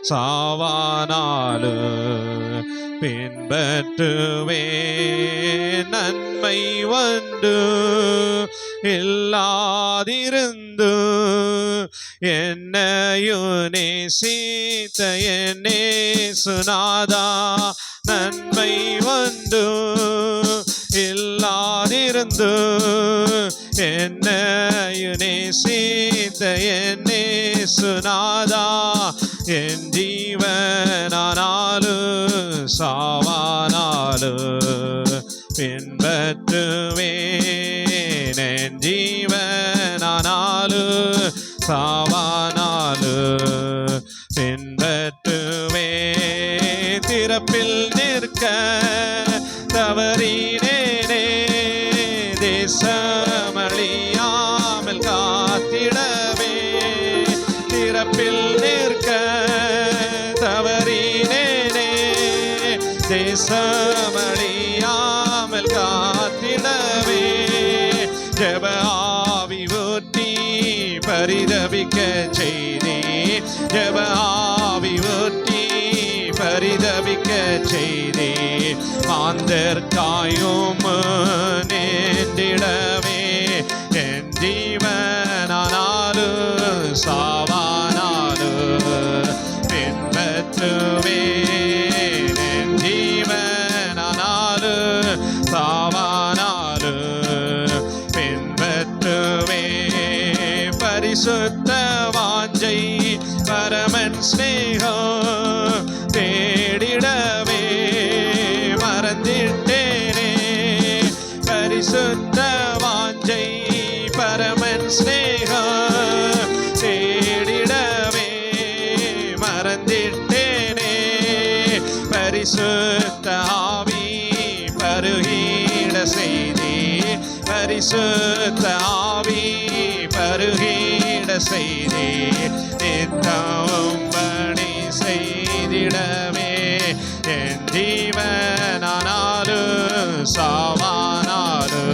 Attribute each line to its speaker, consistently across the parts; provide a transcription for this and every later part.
Speaker 1: சாவானாலு பின்பற்றுவே. நன்மை வந்து இல்லாதிருந்து என்னையும் நேசித்த என் இயேசுநாதா, நன்மை வந்து இல்லாதிருந்து என்னையும் நேசித்த என் இயேசுநாதா, என் ஜீவனானாலு சாவானாலு பின்பற்றுவேன். என் ஜீவனானாலு சாவானாலு பின்பற்றுவேன். திறப்பில் நிற்க தவறினேனே, தேசமழியாமல் காத்திடவே. திறப்பில் நிற்க தவறினேனே, தேசமழியாமல் காத்திடவே. ஜெப ஆவி ஊற்றி பரிதபிக்க செய்தே, ஜெப ஆவி ஊற்றி பரிதபிக்க செய்தே. மாந்தர்காயும் நேர்ந்திடவே, என் ஜீவனானாலு சாவானாலு பின்பற்றுவேன். என் ஜீவனானாலு சாவானாலு பின்பற்றுவேன். பரிசுத்த வாஞ்சை பரமன் ஸ்நேகம் தேடிடவே மறந்திட்டேனே. பரிசுத்த வாஞ்சை பரமன் ஸ்நேகம் தேடிடவே மறந்திட்டேனே. பரிசுத்த ஆவி பருகிட செய்தே, பரிசுத்த ஆவி பருகிட செய்தே. நித்தமும் பணி செய்திடவே, என் ஜீவனானாலு சாவானாலு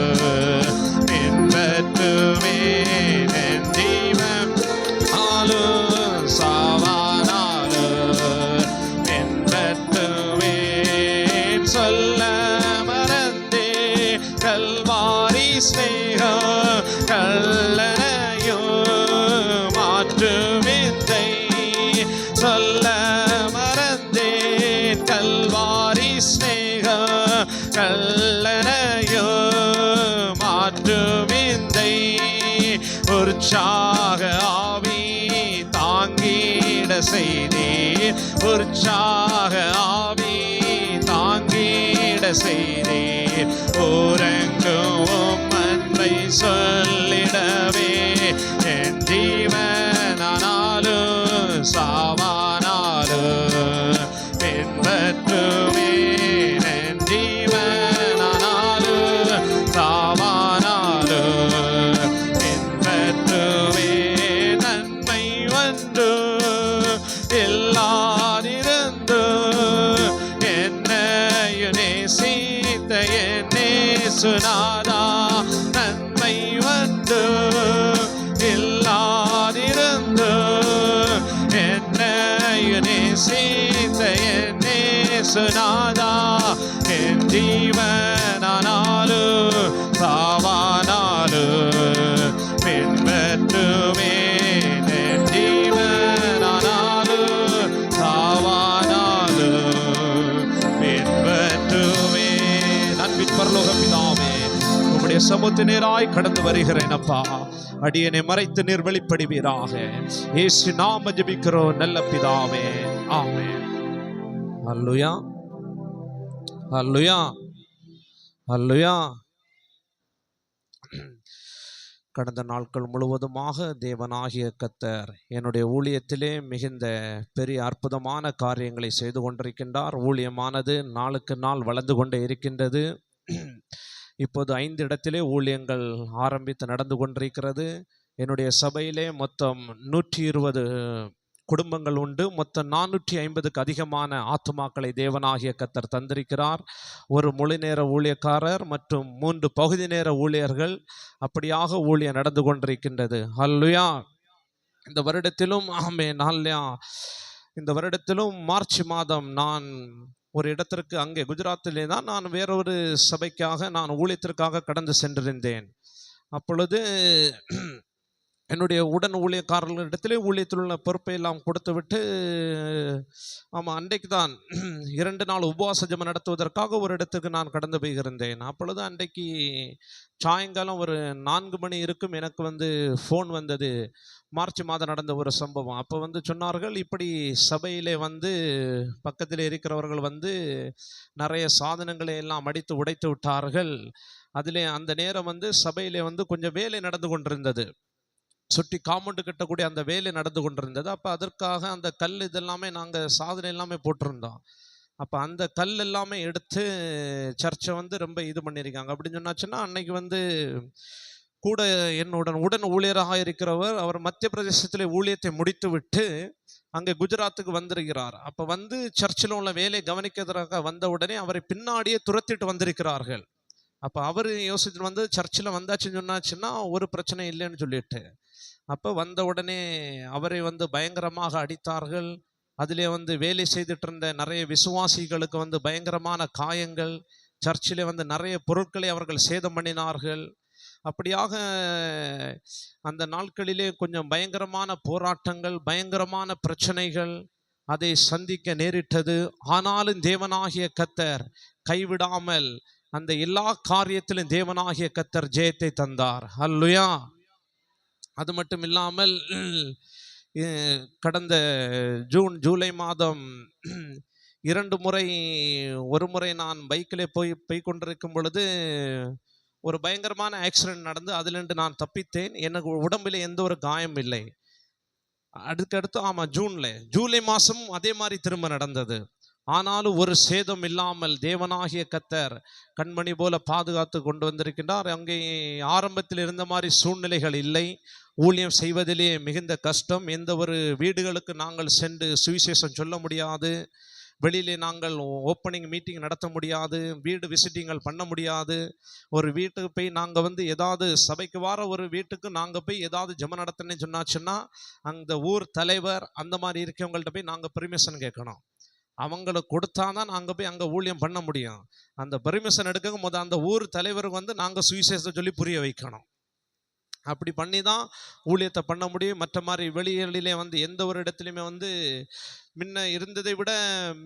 Speaker 1: பின்பற்றுவேன். என் ஜீவனானாலு சாவானாலு பின்பற்றுவேன். சொல்ல மறந்தே கல்வாரி ஸ்நேகம் கல்லனையோ மாற்றுவித்தை. சொல்ல மறந்தேன் கல்வாரி ஸ்நேகம் கல்லனையோ மாற்றுவிந்தை. உற்சாக ஆவி தாங்கிட செய்தே, உற்சாக ஆவி தாங்கிட செய்தே. ஊரங்கும் அன்பை சொல்லிடவே, என் ஜீவனானாலு சாவானாலு பின்பற்றுவேன். என் ஜீவனானாலு சாவானாலு பின்பற்றுவேன். நன்மை வந்து இல்லாதிருந்து என்னையும் நேசித்த என் இயேசுநாதா, நன்மை வந்து இல்லாதிருந்து என்னையும் நேசித்த என் இயேசுநாதா, என் ஜீவனானாலு சாவானாலு பின்பற்றுவேன். என் ஜீவனானாலு சாவானாலு பின்பற்றுவேன். அன்பின் பரலோக பிதாவே, உம்முடைய சமூகத்து நேராய் கடந்து வருகிறேன் அப்பா. அடியனை மறைத்து நீர் வெளிப்படுவீராக. இயேசு நாம ஜெபிக்கிறோம் நல்ல பிதாவே, ஆமென். அல்லேலூயா, அல்லேலூயா, அல்லேலூயா. கடந்த நாட்கள் முழுவதுமாக தேவனாகிய கர்த்தர் என்னுடைய ஊழியத்திலே மிகுந்த பெரிய அற்புதமான காரியங்களை செய்து கொண்டிருக்கின்றார். ஊழியமானது நாளுக்கு நாள் வளர்ந்து கொண்டே இருக்கின்றது. இப்போது 5 இடத்திலே ஊழியங்கள் ஆரம்பித்து நடந்து கொண்டிருக்கிறது. என்னுடைய சபையிலே மொத்தம் 120 குடும்பங்கள் உண்டு. மொத்தம் 450க்கு அதிகமான ஆத்துமாக்களை தேவனாகிய கர்த்தர் தந்திருக்கிறார். ஒரு முழு நேர ஊழியக்காரர் மற்றும் 3 பகுதி நேர ஊழியர்கள், அப்படியாக ஊழியம் நடந்து கொண்டிருக்கின்றது. ஹல்லேலூயா. இந்த வருடத்திலும் நாள்லையா இந்த வருடத்திலும் மார்ச் மாதம் நான் ஒரு இடத்திற்கு அங்கே குஜராத்திலே தான் நான் வேறொரு சபைக்காக நான் ஊழியத்திற்காக கடந்து சென்றிருந்தேன். அப்பொழுது என்னுடைய உடன் ஊழியக்காரர்களிடத்திலே ஊழியத்தில் உள்ள பொறுப்பை எல்லாம் கொடுத்து விட்டு அன்றைக்கு தான் 2 நாள் உபவாச ஜெபம் நடத்துவதற்காக ஒரு இடத்துக்கு நான் கடந்து போயிருந்தேன். அப்பொழுது அன்றைக்கு சாயங்காலம் ஒரு 4 மணி இருக்கும், எனக்கு ஃபோன் வந்தது. மார்ச் மாதம் நடந்த ஒரு சம்பவம். அப்போ சொன்னார்கள், இப்படி சபையிலே பக்கத்தில் இருக்கிறவர்கள் நிறைய சாதனங்களை எல்லாம் அடித்து உடைத்து விட்டார்கள். அதிலே அந்த நேரம் சபையிலே கொஞ்சம் வேலை நடந்து கொண்டிருந்தது. சுற்றி காம்பவுண்டு கட்டக்கூடிய அந்த வேலை நடந்து கொண்டிருந்தது. அப்போ அதற்காக அந்த கல் இதெல்லாமே நாங்கள் சாதனை எல்லாமே போட்டிருந்தோம். அப்போ அந்த கல் எல்லாமே எடுத்து சர்ச்சை ரொம்ப இது பண்ணியிருக்காங்க. அப்படின்னு சொன்னாச்சுன்னா, அன்னைக்கு கூட என்னுடன் உடன் ஊழியராக இருக்கிறவர், அவர் மத்திய பிரதேசத்திலே ஊழியத்தை முடித்து விட்டு அங்கே குஜராத்துக்கு வந்திருக்கிறார். அப்போ சர்ச்சில் உள்ள வேலை கவனிக்கிறதுக்காக வந்த உடனே அவரை பின்னாடியே துரத்திட்டு வந்திருக்கிறார்கள். அப்போ அவர் யோசித்து சர்ச்சில் வந்தாச்சுன்னு சொன்னாச்சுன்னா ஒரு பிரச்சனை இல்லைன்னு சொல்லிட்டு, அப்போ வந்த உடனே அவரை பயங்கரமாக அடித்தார்கள். அதிலே வேலை செய்துட்டு இருந்த நிறைய விசுவாசிகளுக்கு பயங்கரமான காயங்கள், சர்ச்சிலே நிறைய பொருட்களை அவர்கள் சேதம் பண்ணினார்கள். அப்படியாக அந்த நாட்களிலே கொஞ்சம் பயங்கரமான போராட்டங்கள், பயங்கரமான பிரச்சனைகள் அதை சந்திக்க நேரிட்டது. ஆனாலும் தேவனாகிய கர்த்தர் கைவிடாமல் அந்த எல்லா காரியத்திலும் தேவனாகிய கர்த்தர் ஜெயத்தை தந்தார். அல்லேலூயா. அது மட்டும் இல்லாமல் கடந்த ஜூலை மாதம் 2 முறை, ஒரு முறை நான் பைக்கிலே போய் கொண்டிருக்கும் பொழுது ஒரு பயங்கரமான ஆக்சிடென்ட் நடந்து அதிலிருந்து நான் தப்பித்தேன். எனக்கு உடம்பில் எந்த ஒரு காயம் இல்லை. அதுக்கடுத்து ஜூலை மாதம் அதே மாதிரி திரும்ப நடந்தது. ஆனாலும் ஒரு சேதம் இல்லாமல் தேவனாகிய கர்த்தர் கண்மணி போல பாதுகாத்து கொண்டு வந்திருக்கின்றார். அங்கே ஆரம்பத்தில் இருந்த மாதிரி சூழ்நிலைகள் இல்லை. ஊழியம் செய்வதிலே மிகுந்த கஷ்டம். எந்த ஒரு வீடுகளுக்கு நாங்கள் சென்று சுவிசேஷம் சொல்ல முடியாது. வெளியிலே நாங்கள் ஓப்பனிங் மீட்டிங் நடத்த முடியாது. வீடு விசிட்டிங்கள் பண்ண முடியாது. ஒரு வீட்டுக்கு போய் நாங்கள் ஏதாவது சபைக்கு வார ஒரு வீட்டுக்கு நாங்கள் போய் ஏதாவது ஜெபம் நடத்தினேன்னு சொன்னாச்சுன்னா, அந்த ஊர் தலைவர் அந்த மாதிரி இருக்கவங்கள்ட்ட போய் நாங்கள் பெர்மிஷன் கேட்கணும். அவங்களுக்கு கொடுத்தாதான் நாங்கள் போய் அங்கே ஊழியம் பண்ண முடியும். அந்த பெர்மிஷன் எடுக்கும் போது அந்த ஊர் தலைவருக்கு நாங்கள் சுவிசேஷத்தை சொல்லி புரிய வைக்கணும். அப்படி பண்ணி தான் ஊழியத்தை பண்ண முடியும். மற்ற மாதிரி வெளிகளிலே எந்த ஒரு இடத்துலையுமே முன்ன இருந்ததை விட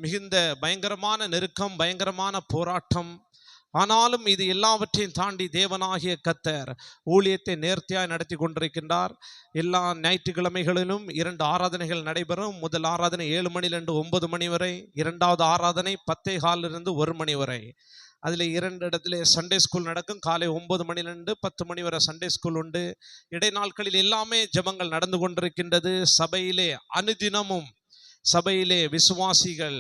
Speaker 1: மிகுந்த பயங்கரமான நெருக்கம், பயங்கரமான போராட்டம். ஆனாலும் இது எல்லாவற்றையும் தாண்டி தேவனாகிய கர்த்தர் ஊழியத்தை நேர்த்தியாய் நடத்தி கொண்டிருக்கின்றார். எல்லா ஞாயிற்றுக்கிழமைகளிலும் 2 ஆராதனைகள் நடைபெறும். முதல் ஆராதனை 7 மணிலிருந்து 9 மணி வரை, இரண்டாவது ஆராதனை 10:15 1 மணி வரை. அதில் 2 இடத்துல சண்டே ஸ்கூல் நடக்கும். காலை 9 மணிலிருந்து 10 மணி வரை சண்டே ஸ்கூல் உண்டு. இடைநாட்களில் எல்லாமே ஜெபங்கள் நடந்து கொண்டிருக்கின்றது. சபையிலே அனுதினமும் விசுவாசிகள்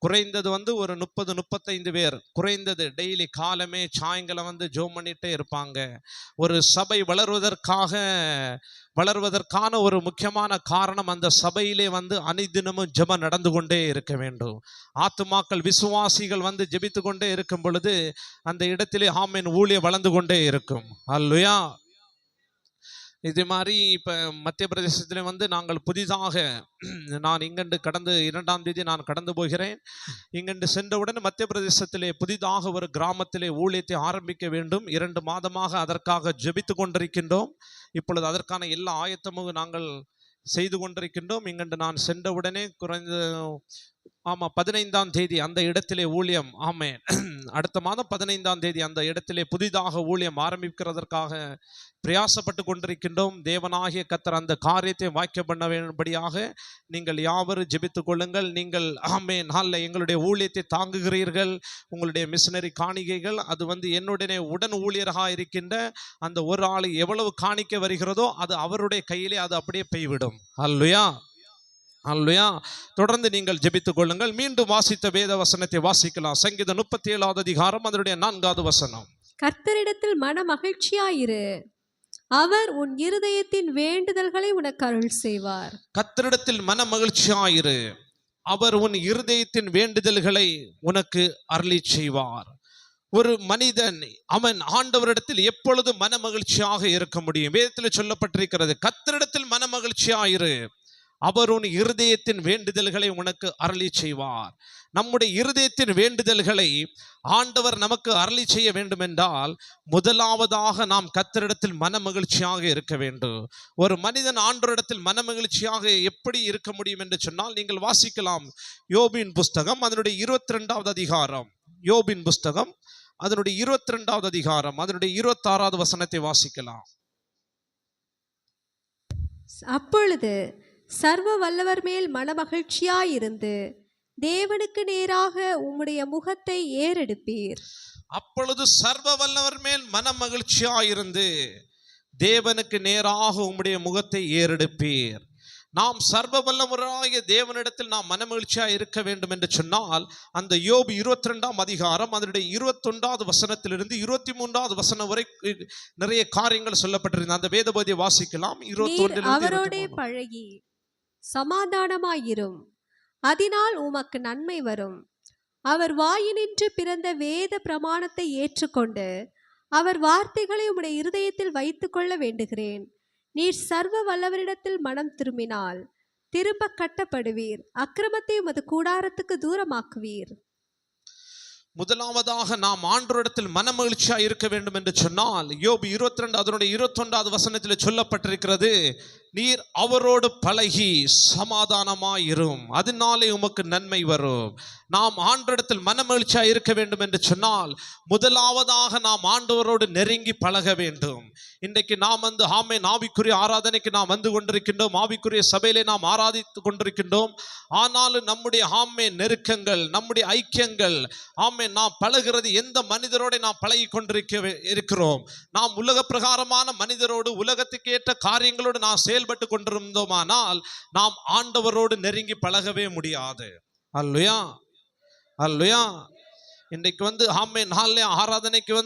Speaker 1: குறைந்தது ஒரு 30-35 பேர் குறைந்தது டெய்லி காலமே சாயங்காலம் ஜெபம் பண்ணிட்டே இருப்பாங்க. ஒரு சபை வளர்வதற்கான ஒரு முக்கியமான காரணம், அந்த சபையிலே அனுதினமும் ஜெபம் நடந்து கொண்டே இருக்க வேண்டும். ஆத்துமாக்கள் விசுவாசிகள் ஜெபித்து கொண்டே இருக்கும் பொழுது அந்த இடத்திலே ஊழியம் வளர்ந்து கொண்டே இருக்கும். அல்லேலூயா. இது மாதிரி இப்போ மத்திய பிரதேசத்தில் நாங்கள் புதிதாக நான் இங்கண்டு கடந்து 2ஆம் தேதி நான் கடந்து போகிறேன். இங்கண்டு சென்றவுடன் மத்திய பிரதேசத்திலே புதிதாக ஒரு கிராமத்திலே ஊழியத்தை ஆரம்பிக்க வேண்டும். 2 மாதமாக அதற்காக ஜெபித்து கொண்டிருக்கின்றோம். இப்பொழுது அதற்கான எல்லா ஆயத்தமும் நாங்கள் செய்து கொண்டிருக்கின்றோம். இங்கண்டு நான் சென்றவுடனே குறைந்த 15ஆம் தேதி அந்த இடத்திலே ஊழியம், அடுத்த மாதம் 15ஆம் தேதி அந்த இடத்திலே புதிதாக ஊழியம் ஆரம்பிக்கிறதற்காக பிரயாசப்பட்டு கொண்டிருக்கின்றோம். தேவனாகிய கர்த்தர் அந்த காரியத்தை வாய்க்க பண்ணபடியாக நீங்கள் யாவரும் ஜெபித்துக் கொள்ளுங்கள். நீங்கள் நாளில் எங்களுடைய ஊழியத்தை தாங்குகிறீர்கள். உங்களுடைய மிஷனரி காணிக்கைகள் அது என்னுடனே உடன் ஊழியராக இருக்கின்ற அந்த ஒரு ஆள் எவ்வளவு காணிக்க வருகிறதோ அது அவருடைய கையிலே அது அப்படியே பெய்விடும். அல்லேலூயா. அல்லேலூயா. தொடர்ந்து நீங்கள் ஜெபித்துக் கொள்ளுங்கள். மீண்டும் வாசித்த வேத வசனத்தை வாசிக்கலாம். சங்கீதம் 37வது அதிகாரம் அதனுடைய 4வது வசனம்.
Speaker 2: கர்த்தரிடத்தில் மன மகிழ்ச்சியாயிரு, அவர் உன் இருதயத்தின் வேண்டுதல்களை உனக்கு அருள் செய்வார்.
Speaker 1: கர்த்தரிடத்தில் மன மகிழ்ச்சியாயிரு, அவர் உன் இருதயத்தின் வேண்டுதல்களை உனக்கு அருளி செய்வார். ஒரு மனிதன் அவன் ஆண்டவரிடத்தில் எப்பொழுது மன மகிழ்ச்சியாக இருக்க முடியும்? வேதத்தில் சொல்லப்பட்டிருக்கிறது, கர்த்தரிடத்தில் மன மகிழ்ச்சியாயிரு, அவர் உன் இருதயத்தின் வேண்டுதல்களை உனக்கு அருளி செய்வார். நம்முடைய இருதயத்தின் வேண்டுதல்களை ஆண்டவர் நமக்கு அருளி செய்ய வேண்டும் என்றால் முதலாவதாக நாம் கர்த்தரிடத்தில் மன மகிழ்ச்சியாக இருக்க வேண்டும். ஒரு மனிதன் ஆண்டவரிடத்தில் மன மகிழ்ச்சியாக எப்படி இருக்க முடியும் என்று சொன்னால், நீங்கள் வாசிக்கலாம் யோபின் புஸ்தகம் அதனுடைய 22வது அதிகாரம். யோபின் புஸ்தகம் அதனுடைய 22வது அதிகாரம் அதனுடைய 26வது வசனத்தை வாசிக்கலாம்.
Speaker 2: அப்பொழுது சர்வ வல்லவர் மேல் மனமகிழ்ச்சியாயிருந்து தேவனுக்கு நேராக உம்முடைய முகத்தை ஏறெடுப்பீர்.
Speaker 1: அப்பொழுது சர்வ வல்லவர் மேல் மன மகிழ்ச்சியாயிருந்து தேவனுக்கு நேராக உம்முடைய முகத்தை ஏறெடுப்பீர். நாம் சர்வ வல்லவராகிய தேவனிடத்தில் நாம் மனமகிழ்ச்சியாக இருக்க வேண்டும் என்று சொன்னால், அந்த யோபு 22ஆம் அதிகாரம் அதனுடைய 21வது வசனத்திலிருந்து 23வது வசனம் வரை நிறைய காரியங்கள் சொல்லப்பட்டிருந்தது. அந்த வேதபதியை வாசிக்கலாம். 21
Speaker 2: அவரோடே பழகி சமாதானமாயிரும், அதனால் உமக்கு நன்மை வரும். அவர் வாயினின்று பிறந்த வேத பிரமாணத்தை ஏற்றுக்கொண்டு அவர் வார்த்தைகளை உம்முடைய இருதயத்தில் வைத்துக்கொள்ள வேண்டுகிறேன். நீர் சர்வ வல்லவரிடத்தில் மனம் திரும்பினால் திரும்ப கட்டப்படுவீர், அக்கிரமத்தை உமது கூடாரத்துக்கு தூரமாக்குவீர்.
Speaker 1: முதலாவதாக நாம் ஆண்டவரிடத்தில் மனமகிழ்ச்சியாக இருக்க வேண்டும் என்று சொன்னால், யோபு 22 அதனுடைய 21வது வசனத்தில் சொல்லப்பட்டிருக்கிறது, நீர் அவரோடு பழகி சமாதானமாயிரும், அதனாலே உமக்கு நன்மை வரும். நாம் ஆண்டவரிடத்தில் மனமகிழ்ச்சியாக இருக்க வேண்டும் என்று சொன்னால் முதலாவதாக நாம் ஆண்டவரோடு நெருங்கி பழக வேண்டும். இன்றைக்கு நாம் ஆவிக்குரிய ஆராதனைக்கு நாம் வந்து கொண்டிருக்கின்றோம், ஆவிக்குரிய சபையிலே நாம் ஆராதித்து கொண்டிருக்கின்றோம். ஆனாலும் நம்முடைய நெருக்கங்கள், நம்முடைய ஐக்கியங்கள், நாம் பழகிறது எந்த மனிதரோடு நாம் பழகி இருக்கிறோம்? நாம் உலக பிரகாரமான மனிதரோடு, உலகத்துக்கு ஏற்ற காரியங்களோடு நாம் செயல்பட்டு கொண்டிருந்தோமானால் நாம் ஆண்டவரோடு நெருங்கி பழகவே முடியாது. அல்லேலூயா, அல்லேலூயா. இன்றைக்கு நாளிலே ஆராதனைக்கு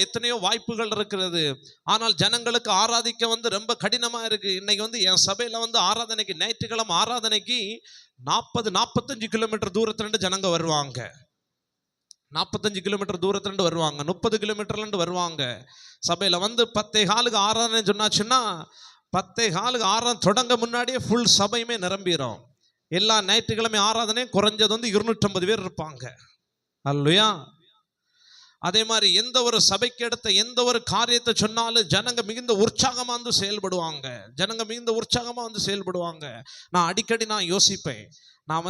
Speaker 1: எத்தனையோ வாய்ப்புகள் இருக்கிறது. ஆனால் ஜனங்களுக்கு ஆராதிக்க ரொம்ப கடினமா இருக்கு. இன்னைக்கு என் சபையில ஆராதனைக்கு, ஞாயிற்றுக்கிழமை ஆராதனைக்கு 40-45 கிலோமீட்டர் தூரத்துல ஜனங்க வருவாங்க. 45 கிலோமீட்டர் தூரத்துல வருவாங்க, 30 கிலோமீட்டர்ல வருவாங்க. சபையில 10:15 ஆராதனை சொன்னாச்சுன்னா 10:15 ஆராதனை தொடங்க முன்னாடியே ஃபுல் சபையுமே நிரம்பிடும். எல்லா ஞாயிற்றுக்கிழமை ஆராதனையும் குறைஞ்சது 250 பேர் இருப்பாங்க. அல்லேலூயா. அதே மாதிரி எந்த ஒரு சபைக்கு எடுத்த எந்த ஒரு காரியத்தை சொன்னாலும் ஜனங்க மிகுந்த உற்சாகமா செயல்படுவாங்க. ஜனங்க மிகுந்த உற்சாகமா செயல்படுவாங்க. நான் அடிக்கடி யோசிப்பேன். நான்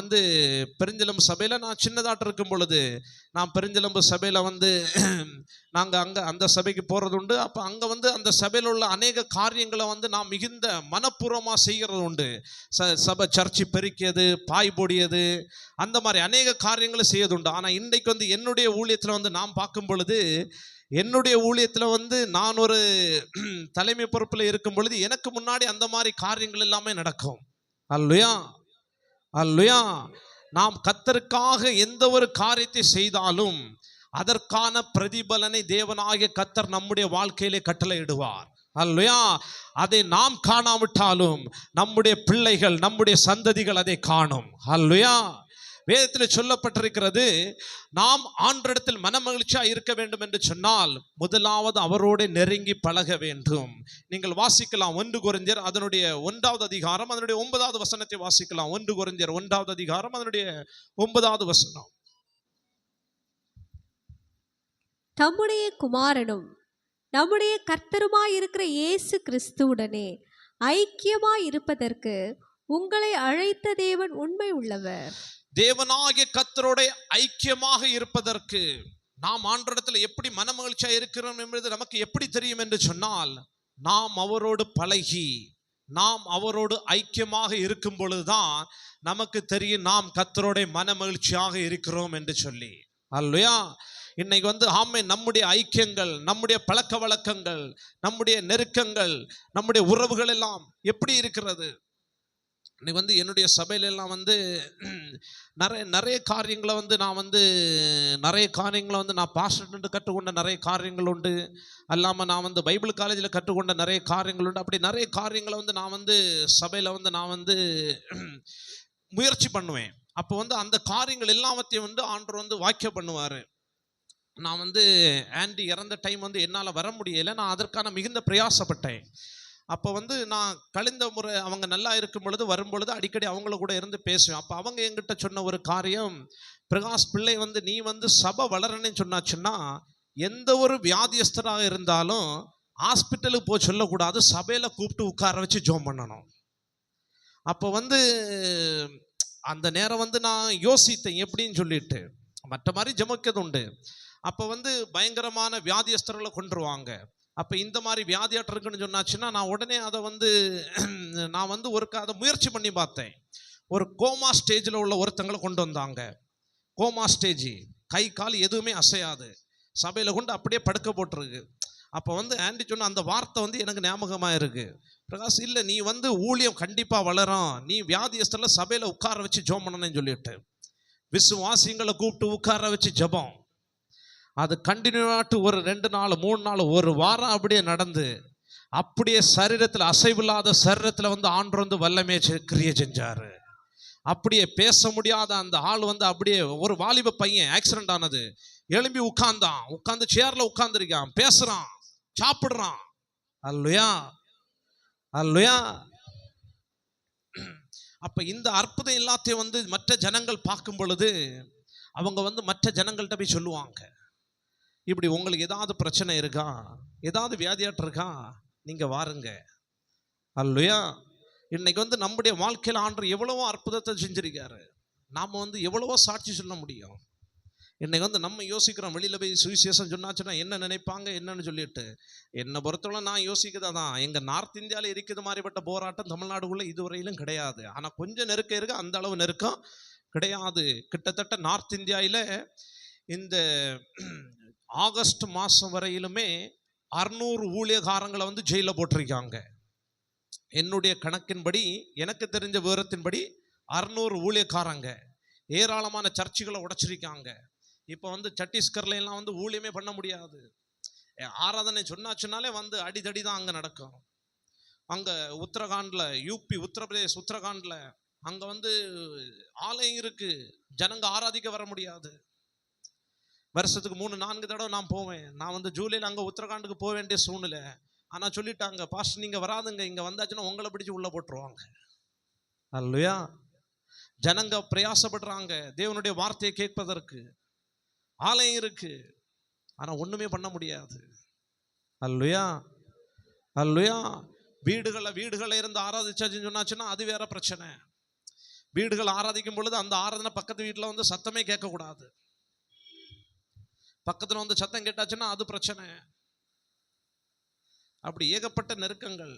Speaker 1: பெருஞ்செலம்பு சபையில் நான் சின்னதாட்டு இருக்கும் பொழுது, நான் பெருஞ்செலம்பு சபையில் நாங்கள் அங்கே அந்த சபைக்கு போகிறது உண்டு. அப்போ அங்கே அந்த சபையில் உள்ள அநேக காரியங்களை நான் மிகுந்த மனப்பூர்வமாக செய்கிறது உண்டு. சபை சர்ச்சை பெருக்கியது, பாய் போடியது, அந்த மாதிரி அநேக காரியங்களை செய்யறது உண்டு. ஆனால் இன்றைக்கு என்னுடைய ஊழியத்தில் நான் பார்க்கும் பொழுது, என்னுடைய ஊழியத்தில் நான் ஒரு தலைமை பொறுப்பில் இருக்கும் பொழுது எனக்கு முன்னாடி அந்த மாதிரி காரியங்கள் எல்லாமே நடக்கும். அல்லேலூயா, அல்லேலூயா. நாம் கர்த்தருக்காக எந்த ஒரு காரியத்தை செய்தாலும் அதற்கான பிரதிபலனை தேவனாகிய கர்த்தர் நம்முடைய வாழ்க்கையிலே கட்டளையிடுவார். அல்லேலூயா. அதை நாம் காணாவிட்டாலும் நம்முடைய பிள்ளைகள், நம்முடைய சந்ததிகள் அதை காணும். அல்லேலூயா. வேதத்தில் சொல்லப்பட்டிருக்கிறது, நாம் ஆண்டவரிடத்தில் மனமகிழ்ச்சியாக இருக்க வேண்டும் என்று சொன்னால் முதலாவது அவரோடு நெருங்கி பழக வேண்டும். நீங்கள் வாசிக்கலாம் 1 கொரிந்தியர் அதனுடைய 1வது அதிகாரம் அதனுடைய 9வது வசனத்தை வாசிக்கலாம். 1 கொரிந்தியர் 1வது அதிகாரம் அதனுடைய 9வது வசனம்.
Speaker 2: தம்முடைய குமாரனும் நம்முடைய கர்த்தருமாய் இருக்கிற இயேசு கிறிஸ்துவுடனே ஐக்கியமாய் இருப்பதற்கு உங்களை அழைத்த தேவன் உண்மை உள்ளவர்.
Speaker 1: தேவனாகிய கர்த்தரோட ஐக்கியமாக இருப்பதற்கு நாம் ஆண்டவரிடத்தில் எப்படி மனமகிழ்ச்சியா இருக்கிறோம் என்பது நமக்கு எப்படி தெரியும் என்று சொன்னால், நாம் அவரோடு பழகி நாம் அவரோடு ஐக்கியமாக இருக்கும் பொழுதுதான் நமக்கு தெரியும் நாம் கர்த்தரோட மனமகிழ்ச்சியாக இருக்கிறோம் என்று சொல்லி. அல்லேலூயா. இன்னைக்கு நம்முடைய ஐக்கியங்கள், நம்முடைய பழக்க வழக்கங்கள், நம்முடைய நெருக்கங்கள், நம்முடைய உறவுகள் எல்லாம் எப்படி இருக்கிறது? இன்னைக்கு என்னுடைய சபையில எல்லாம் நிறைய காரியங்களை நிறைய காரியங்களை நான் பாஸ்டர்கிட்ட கற்றுக்கொண்ட நிறைய காரியங்கள் உண்டு. அல்லாமல் நான் பைபிள் காலேஜில் கற்றுக்கொண்ட நிறைய காரியங்கள் உண்டு. அப்படி நிறைய காரியங்களை நான் சபையில் நான் முயற்சி பண்ணுவேன். அப்போ அந்த காரியங்கள் எல்லாத்தையும் ஆண்டவர் வாக்கியம் பண்ணுவார். நான் வந்து ஆண்டி இறந்த டைம் வந்து என்னால் வர முடியலை. நான் அதற்கான மிகுந்த பிரயாசப்பட்டேன். அப்போ வந்து நான் கழிந்த முறை அவங்க நல்லா இருக்கும் பொழுது வரும்பொழுது அடிக்கடி அவங்கள கூட இருந்து பேசுவேன். அப்போ அவங்க என்கிட்ட சொன்ன ஒரு காரியம், பிரகாஷ் பிள்ளை வந்து நீ வந்து சபை வளரணும்னு சொன்னாச்சுன்னா எந்த ஒரு வியாதியஸ்தராக இருந்தாலும் ஹாஸ்பிட்டலுக்கு போய் சொல்லக்கூடாது, சபையில் கூப்பிட்டு உட்கார வச்சு ஜெபம் பண்ணணும். அப்போ வந்து அந்த நேரம் வந்து நான் யோசித்தேன் எப்படின்னு சொல்லிட்டு. மற்ற மாதிரி ஜெபிக்கிறது உண்டு. அப்போ வந்து பயங்கரமான வியாதியஸ்தர்களை கொண்டுருவாங்க. அப்போ இந்த மாதிரி வியாதியாட்டம் இருக்குன்னு சொன்னாச்சுன்னா நான் உடனே அதை வந்து நான் வந்து அதை முயற்சி பண்ணி பார்த்தேன். ஒரு கோமா ஸ்டேஜில் உள்ள ஒருத்தங்களை கொண்டு வந்தாங்க. கோமா ஸ்டேஜ், கை கால் எதுவுமே அசையாது, சபையில் கொண்டு அப்படியே படுக்க போட்டிருக்கு. அப்போ வந்து ஆண்டி சொன்ன அந்த வார்த்தை வந்து எனக்கு ஞாபகமாக இருக்குது. பிரகாஷ் இல்லை நீ வந்து ஊழியம் கண்டிப்பாக வளரும், நீ வியாதியஸ்தரில் சபையில் உட்கார வச்சு ஜெபம் பண்ணணும்னு சொல்லிட்டு விசுவாசிங்களை கூப்பிட்டு உட்கார வச்சு ஜெபம். அது கண்டினியூவாட்டு ஒரு 2 நாள் 3 நாள் ஒரு வாரம் அப்படியே நடந்து, அப்படியே சரீரத்தில் அசைவில்லாத சரீரத்தில் வந்து ஆண்டவர் வந்து வல்லமே கிரியை செஞ்சார். அப்படியே பேச முடியாத அந்த ஆள் வந்து அப்படியே ஒரு வாலிப பையன் ஆக்சிடென்ட் ஆனது, எழும்பி உட்கார்ந்து சேர்ல உட்கார்ந்துருக்கான், பேசுறான், சாப்பிடுறான். அல்லேலூயா அல்லேலூயா. அப்ப இந்த அற்புதம் எல்லாத்தையும் வந்து மற்ற ஜனங்கள் பார்க்கும் பொழுது அவங்க வந்து மற்ற ஜனங்கள்கிட்ட போய் சொல்லுவாங்க, இப்படி உங்களுக்கு ஏதாவது பிரச்சனை இருக்கா, ஏதாவது வியாதியாட்டு இருக்கா, நீங்க வாருங்க. அல்லேலூயா. இன்னைக்கு வந்து நம்முடைய வாழ்க்கையில் ஆண்டவர் எவ்வளவோ அற்புதத்தை செஞ்சிருக்காரு. நாம வந்து எவ்வளவோ சாட்சி சொல்ல முடியும். இன்னைக்கு வந்து நம்ம யோசிக்கிறோம், வெளியில போய் சுவிசேஷம் சொன்னாச்சுன்னா என்ன நினைப்பாங்க என்னன்னு சொல்லிட்டு. என்னை பொறுத்தவரை நான் யோசிக்கிறதான், எங்க நார்த் இந்தியாவில் இருக்கிற மாதிரிப்பட்ட போராட்டம் தமிழ்நாடுக்குள்ள இதுவரையிலும் கிடையாது. ஆனா கொஞ்சம் நெருக்கம் இருக்கு, அந்த அளவு நெருக்கம் கிடையாது. கிட்டத்தட்ட நார்த் இந்தியாவில் இந்த ஆகஸ்ட் மாதம் வரையிலுமே 600 ஊழியக்காரங்களை வந்து ஜெயிலில் போட்டிருக்காங்க. என்னுடைய கணக்கின்படி, எனக்கு தெரிஞ்ச விவரத்தின்படி 600 ஊழியக்காரங்க. ஏராளமான சர்ச்சுகளை உடைச்சிருக்காங்க. இப்போ வந்து சத்தீஸ்கர்ல எல்லாம் வந்து ஊழியமே பண்ண முடியாது. ஆராதனை சொன்னாச்சுனாலே வந்து அடிதடி தான் அங்கே நடக்கும். அங்கே உத்தரகாண்டில், யூபி உத்தரப்பிரதேஷ் உத்தரகாண்டில் அங்கே வந்து ஆலயம் இருக்கு, ஜனங்க ஆராதிக்க வர முடியாது. வருஷத்துக்கு 3-4 தடவை நான் போவேன். நான் வந்து ஜூலையில் அங்கே உத்தரகாண்டுக்கு போக வேண்டிய சூழ்நிலை. ஆனால் சொல்லிட்டாங்க, பாஸ்டர் நீங்கள் வராதுங்க, இங்கே வந்தாச்சுன்னா உங்களை பிடிச்சி உள்ளே போட்டுருவாங்க. அல்லேலூயா. ஜனங்க பிரயாசப்படுறாங்க தேவனுடைய வார்த்தையை கேட்பதற்கு. ஆலயம் இருக்கு, ஆனால் ஒன்றுமே பண்ண முடியாது. அல்லேலூயா அல்லேலூயா. வீடுகளில் இருந்து ஆராதிச்சாச்சுன்னு சொன்னாச்சுன்னா அது வேற பிரச்சனை. வீடுகள் ஆராதிக்கும் பொழுது அந்த ஆராதனை பக்கத்து வீட்டில் வந்து சத்தமே கேட்கக்கூடாது. பக்கத்தில் வந்து சத்தம் கேட்டாச்சுன்னா அது பிரச்சனை. அப்படி ஏகப்பட்ட நெருக்கங்கள்.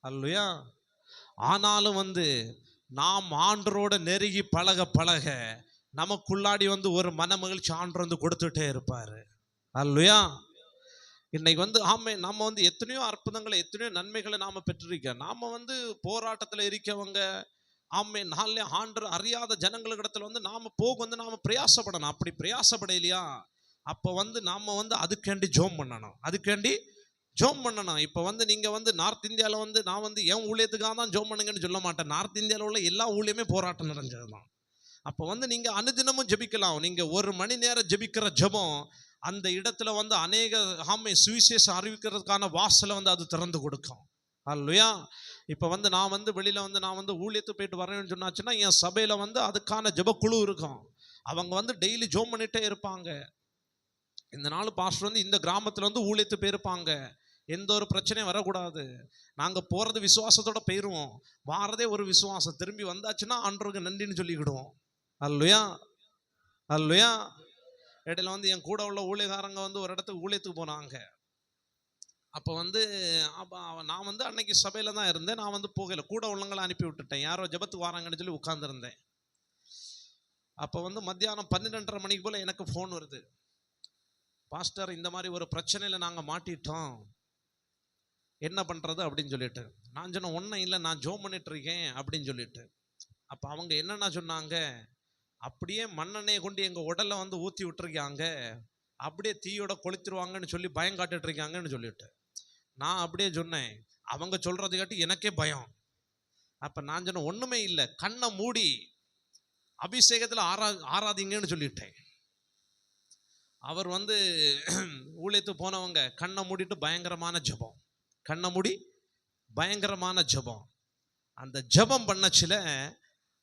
Speaker 1: அல்லேலூயா. ஆனாலும் வந்து நாம் ஆண்டரோட நெருங்கி பழக பழக நமக்குள்ளாடி வந்து ஒரு மன மகிழ்ச்சி ஆண்டவர் வந்து கொடுத்துட்டே இருப்பாரு. அல்லேலூயா. இன்னைக்கு வந்து நம்ம வந்து எத்தனையோ அற்புதங்களை, எத்தனையோ நன்மைகளை நாம பெற்றிருக்கோம். நாம வந்து போராட்டத்தில் இருக்கவங்க, நாளே ஆண்டவர் அறியாத ஜனங்களிடத்துல வந்து நாம போக வந்து நாம பிரயாசப்படணும். அப்படி பிரயாசப்படையிலையா அப்போ வந்து நாம வந்து அதுக்காண்டி ஜெபம் பண்ணணும். இப்போ வந்து நீங்கள் வந்து நார்த் இந்தியாவில் வந்து நான் வந்து என் ஊழியத்துக்காக தான் ஜெபம் பண்ணுங்கன்னு சொல்ல மாட்டேன். நார்த் இந்தியாவில் உள்ள எல்லா ஊழியமே போராட்டம் நிறைஞ்சது தான். அப்போ வந்து நீங்கள் அனுதினமும் ஜெபிக்கலாம். நீங்கள் 1 மணி நேரம் ஜெபிக்கிற ஜெபம் அந்த இடத்துல வந்து அநேக சுவிசேஷம் அறிவிக்கிறதுக்கான வாசலை வந்து அது திறந்து கொடுக்கும். அல்லேலூயா. இப்போ வந்து நான் வந்து வெளியில் வந்து நான் வந்து ஊழியத்துக்கு போயிட்டு வரேன்னு சொன்னாச்சுன்னா என் சபையில் வந்து அதுக்கான ஜெபக்குழு இருக்கும். அவங்க வந்து டெய்லி ஜெபம் பண்ணிகிட்டே இருப்பாங்க. இந்த நாள் பாஸ்டர் வந்து இந்த கிராமத்தில் வந்து ஊழியத்து போயிருப்பாங்க, எந்த ஒரு பிரச்சனையும் வரக்கூடாது. நாங்கள் போகிறது விசுவாசத்தோட போயிடுவோம், வாரதே ஒரு விசுவாசம். திரும்பி வந்தாச்சுன்னா ஆண்டவருக்கு நன்றின்னு சொல்லிக்கிடுவோம். அல்லேலூயா அல்லேலூயா. இடையில வந்து என் கூட உள்ள ஊழியக்காரங்க வந்து ஒரு இடத்துக்கு ஊழியத்துக்கு போனாங்க. அப்போ வந்து நான் வந்து அன்னைக்கு சபையில் தான் இருந்தேன். நான் வந்து போகலை, கூட உள்ளவங்களை அனுப்பி விட்டுட்டேன். யாரோ ஜெபத்துக்கு வராங்கன்னு சொல்லி உட்கார்ந்துருந்தேன். அப்போ வந்து மத்தியானம் 12:30 மணிக்கு போல் எனக்கு ஃபோன் வருது, பாஸ்டர் இந்த மாதிரி ஒரு பிரச்சனையில் நாங்கள் மாட்டிட்டோம், என்ன பண்ணுறது அப்படின்னு சொல்லிட்டு. நான் சொன்னேன், ஒன்றும் இல்லை, நான் ஜெபம் பண்ணிட்டு இருக்கேன் அப்படின்னு சொல்லிட்டு. அப்போ அவங்க என்னென்ன சொன்னாங்க, அப்படியே மண்ணெண்ணெயை கொண்டு எங்கள் உடலை வந்து ஊற்றி விட்டுருக்காங்க, அப்படியே தீயோட கொளுத்திடுவாங்கன்னு சொல்லி பயம் காட்டுட்டு இருக்காங்கன்னு சொல்லிட்டு. நான் அப்படியே சொன்னேன், அவங்க சொல்றது காட்டி எனக்கே பயம். அப்போ நான் சொன்னேன், ஒன்றுமே இல்லை, கண்ணை மூடி அபிஷேகத்தில் ஆராதிங்கன்னு சொல்லிட்டேன். அவர் வந்து ஊழியத்துக்கு போனவங்க கண்ணை மூடிட்டு பயங்கரமான ஜெபம், கண்ணை மூடி பயங்கரமான ஜெபம். அந்த ஜெபம் பண்ணச்சில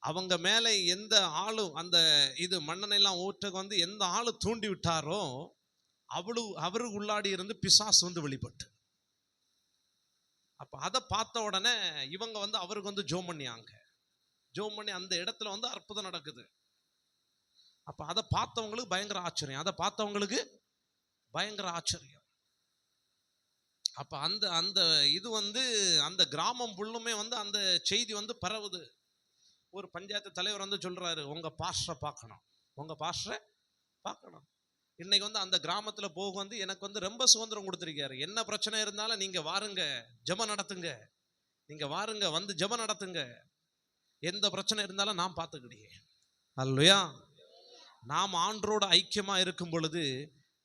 Speaker 1: அவங்க மேலே எந்த ஆளும் அந்த இது மண்ணெண்ணெல்லாம் ஊற்றுக்கு வந்து எந்த ஆளு தூண்டி விட்டாரோ அவருக்கு உள்ளாடி இருந்து பிசாசு வந்து வெளிப்பட்டு, அப்ப அதை பார்த்த உடனே இவங்க வந்து அவருக்கு வந்து ஜோம் பண்ணியாங்க. ஜோம் பண்ணி அந்த இடத்துல வந்து அற்புதம் நடக்குது. அப்ப அதை பார்த்தவங்களுக்கு பயங்கர ஆச்சரியம், அதை பார்த்தவங்களுக்கு பயங்கர ஆச்சரியம். அப்ப அந்த அந்த இது வந்து அந்த கிராமம் ஃபுல்லுமே வந்து அந்த செய்தி வந்து பரவுது. ஒரு பஞ்சாயத்து தலைவர் வந்து சொல்றாரு, உங்க பாஸ்டரை பார்க்கணும், உங்க பாஸ்டரை பார்க்கணும். இன்னைக்கு வந்து அந்த கிராமத்துல போக வந்து எனக்கு வந்து ரொம்ப சுதந்திரம் கொடுத்துருக்காரு. என்ன பிரச்சனை இருந்தாலும் நீங்க வாருங்க, ஜெபம் நடத்துங்க, நீங்க வாருங்க வந்து ஜெபம் நடத்துங்க, எந்த பிரச்சனை இருந்தாலும் நான் பார்த்துக்கிட்டேன். அல்லேலூயா. நாம் ஆண்டரோட ஐக்கியமா இருக்கும் பொழுது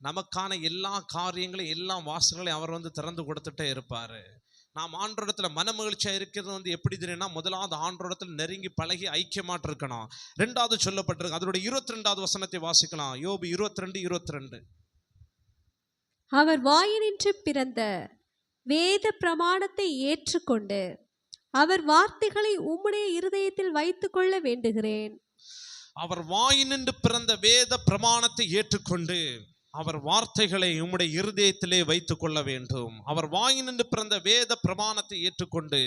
Speaker 1: நமக்கான எல்லா காரியங்களையும் எல்லா வாசல்களையும் அவர் வந்து திறந்து கொடுத்துட்டே இருப்பாரு. நாம் ஆண்டோடத்துல மனமகிழ்ச்சியா இருக்கிறது வந்து எப்படி தெரியும்னா, முதலாவது ஆண்டோடத்துல நெருங்கி பழகி ஐக்கியமாட்டு இருக்கணும். ரெண்டாவது சொல்லப்பட்டிருக்கு, அதோட 22வது வசனத்தை வாசிக்கலாம். யோபு 22:22.
Speaker 2: அவர் வாயினின்று பிறந்த வேத பிரமாணத்தை ஏற்றுக்கொண்டு அவர் வார்த்தைகளை உம்முடைய இருதயத்தில் வைத்துக்கொள்ள வேண்டுகிறேன்.
Speaker 1: அவர் வாயினின்று பிறந்த வேத பிரமாணத்தை ஏற்றுக்கொண்டு அவர் வார்த்தைகளை உம்முடைய இருதயத்திலே வைத்துக் கொள்ள வேண்டும். அவர் வாயினின்று பிறந்த வேத பிரமாணத்தை ஏற்றுக்கொண்டு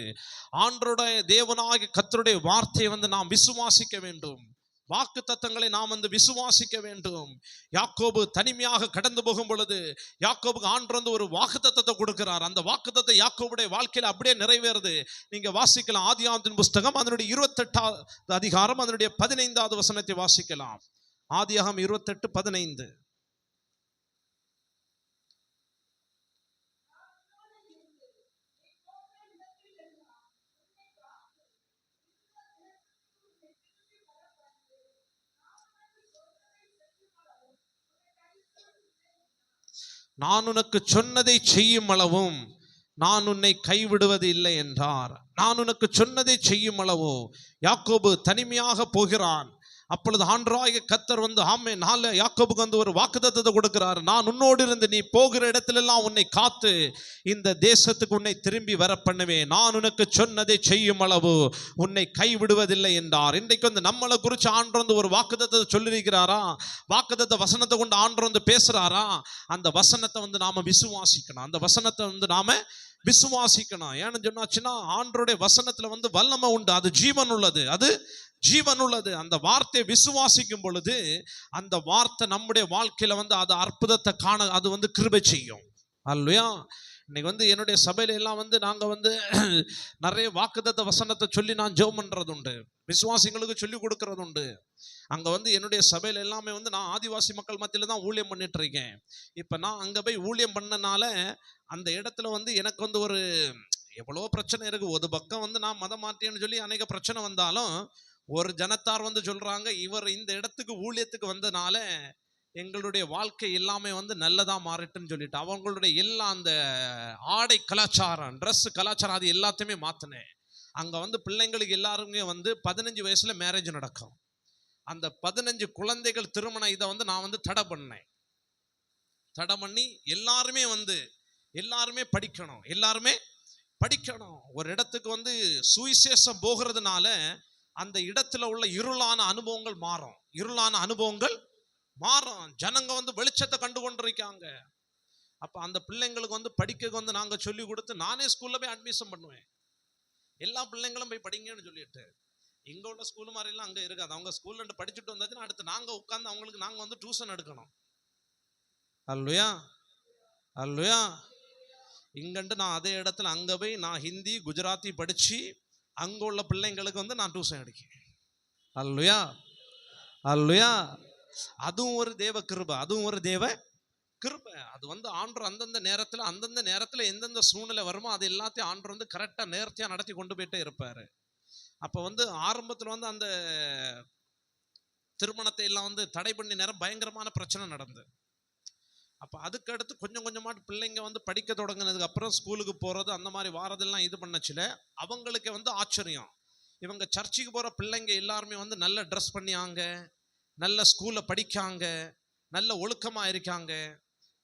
Speaker 1: ஆண்டவருடைய தேவனாகிய கர்த்தருடைய வார்த்தையை வந்து நாம் விசுவாசிக்க வேண்டும். வாக்கு தத்தங்களை நாம் வந்து விசுவாசிக்க வேண்டும். யாக்கோபு தனிமையாக கடந்து போகும் பொழுது யாக்கோபுக்கு ஆண்டவர் வந்து ஒரு வாக்கு தத்தத்தை கொடுக்கிறார். அந்த வாக்கு தத்தம் யாக்கோபுடைய வாழ்க்கையில் அப்படியே நிறைவேறுது. நீங்க வாசிக்கலாம், ஆதியாகமத்தின் புஸ்தகம் அதனுடைய 28வது அதிகாரம் அதனுடைய 15வது வசனத்தை வாசிக்கலாம். ஆதியாகமம் 28:15. நான் உனக்கு சொன்னதை செய்யும் அளவும் நான் உன்னை கைவிடுவது இல்லை என்றார். நான் உனக்கு சொன்னதை செய்யும் அளவோ யாக்கோபு தனிமையாக போகிறான். அப்பொழுது ஆண்டவராகிய கர்த்தர் வந்து யாக்கோபுக்கு வந்து ஒரு வாக்குத்தத்தத்தை கொடுக்கிறார். நான் உன்னோடு இருந்து நீ போகிற இடத்திலெல்லாம் உன்னை காத்து இந்த தேசத்துக்கு உன்னை திரும்பி வர பண்ணுவேன். நான் உனக்கு சொன்னதை செய்யும் அளவு உன்னை கைவிடுவதில்லை என்றார். இன்றைக்கு வந்து நம்மளை குறித்து ஆண்டவர் வந்து ஒரு வாக்குத்தத்தத்தை சொல்லியிருக்கிறாரா, வாக்குத்தத்த வசனத்தை கொண்டு ஆண்டவர் வந்து பேசுறாரா, அந்த வசனத்தை வந்து நாம விசுவாசிக்கணும். அந்த வசனத்தை வந்து நாம விசுவாசிக்கணும். ஏன்னு சொன்னாச்சுன்னா ஆண்டவருடைய வசனத்துல வந்து வல்லமை உண்டு, அது ஜீவன் உள்ளது, அது ஜீவன் உள்ளது. அந்த வார்த்தையை விசுவாசிக்கும் பொழுது அந்த வார்த்தை நம்முடைய வாழ்க்கையில வந்து அது அற்புதத்தை காண அது வந்து கிருபை செய்யும். அல்லேலூயா. இன்னைக்கு வந்து என்னுடைய சபையில எல்லாம் வந்து நாங்க வந்து நிறைய வாக்குத்தத்த வசனத்தை சொல்லி நான் ஜெபம் பண்றது உண்டு, விசுவாசிங்களுக்கு சொல்லி கொடுக்கறது உண்டு. அங்க வந்து என்னுடைய சபையில எல்லாமே வந்து நான் ஆதிவாசி மக்கள் மத்தியில தான் ஊழியம் பண்ணிட்டு இருக்கேன். இப்ப நான் அங்க போய் ஊழியம் பண்ணனால அந்த இடத்துல வந்து எனக்கு வந்து ஒரு எவ்வளோ பிரச்சனை இருக்கு. ஒரு பக்கம் வந்து நான் மதம் மாற்றேன்னு சொல்லி அநேக பிரச்சனை வந்தாலும் ஒரு ஜனத்தார் வந்து சொல்றாங்க, இவர் இந்த இடத்துக்கு ஊழியத்துக்கு வந்தனால எங்களுடைய வாழ்க்கை எல்லாமே வந்து நல்லதா மாறிட்டுன்னு சொல்லிட்டு அவங்களுடைய எல்லா அந்த ஆடை கலாச்சாரம், ட்ரெஸ் கலாச்சாரம் அது எல்லாத்தையுமே மாத்தினேன். அங்க வந்து பிள்ளைங்களுக்கு எல்லாருமே வந்து 15 வயசுல மேரேஜ் நடக்கும். அந்த 15 குழந்தைகள் திருமணம் இதை வந்து நான் வந்து தடை பண்ணேன். தடை பண்ணி எல்லாருமே படிக்கணும், எல்லாருமே படிக்கணும். ஒரு இடத்துக்கு வந்து சுவிசேஷம் போகிறதுனால அந்த இடத்துல உள்ள இருளான அனுபவங்கள் மாறும், இருளான அனுபவங்கள் மாறும். ஜனங்க வந்து வெளிச்சத்தை கண்டு கொண்டிருக்காங்க. அப்ப அந்த பிள்ளைங்களுக்கு வந்து படிக்க வந்து நாங்க சொல்லி கொடுத்து நானே ஸ்கூல்ல போய் அட்மிஷன் பண்ணுவேன். எல்லா பிள்ளைங்களும் போய் படிங்கன்னு சொல்லிட்டு. இங்க உள்ள ஸ்கூல் மாதிரி எல்லாம் அங்க இருக்காது. அவங்க ஸ்கூல்ல படிச்சுட்டு வந்தாச்சுன்னா அடுத்து நாங்க உட்கார்ந்து அவங்களுக்கு நாங்க வந்து டியூஷன் எடுக்கணும். அல்லேலூயா, அல்லேலூயா. இங்கண்டு நான் அதே இடத்துல அங்க போய் நான் ஹிந்தி குஜராத்தி படிச்சு அங்க உள்ள பிள்ளைங்களுக்கு வந்து நான் டியூஷன் எடுக்கிறேன். அல்லேலூயா, அல்லேலூயா. அதுவும் ஒரு தேவ கிருபை, அதுவும் ஒரு தேவ கிருபை. அது வந்து ஆண்டவர் அந்தந்த நேரத்துல எந்தெந்த சூழ்நிலை வருமோ அது எல்லாத்தையும் ஆண்டவர் வந்து கரெக்டா நேர்த்தியா நடத்தி கொண்டு போயிட்டே இருப்பாரு. அப்ப வந்து ஆரம்பத்துல வந்து அந்த திருமணத்தை எல்லாம் வந்து தடை பண்ணி நேரம் பயங்கரமான பிரச்சனை நடந்து, அப்ப அதுக்கு அடுத்து கொஞ்சம் கொஞ்சமாட்டு பிள்ளைங்க வந்து படிக்க தொடங்கினதுக்கு அப்புறம் ஸ்கூலுக்கு போறது அந்த மாதிரி வாரதெல்லாம் இது பண்ணச்சுல அவங்களுக்கு வந்து ஆச்சரியம். இவங்க சர்ச்சுக்கு போற பிள்ளைங்க எல்லாருமே வந்து நல்ல ட்ரெஸ் பண்ணியாங்க, நல்ல ஸ்கூல்ல படிக்காங்க, நல்ல ஒழுக்கமா இருக்காங்க,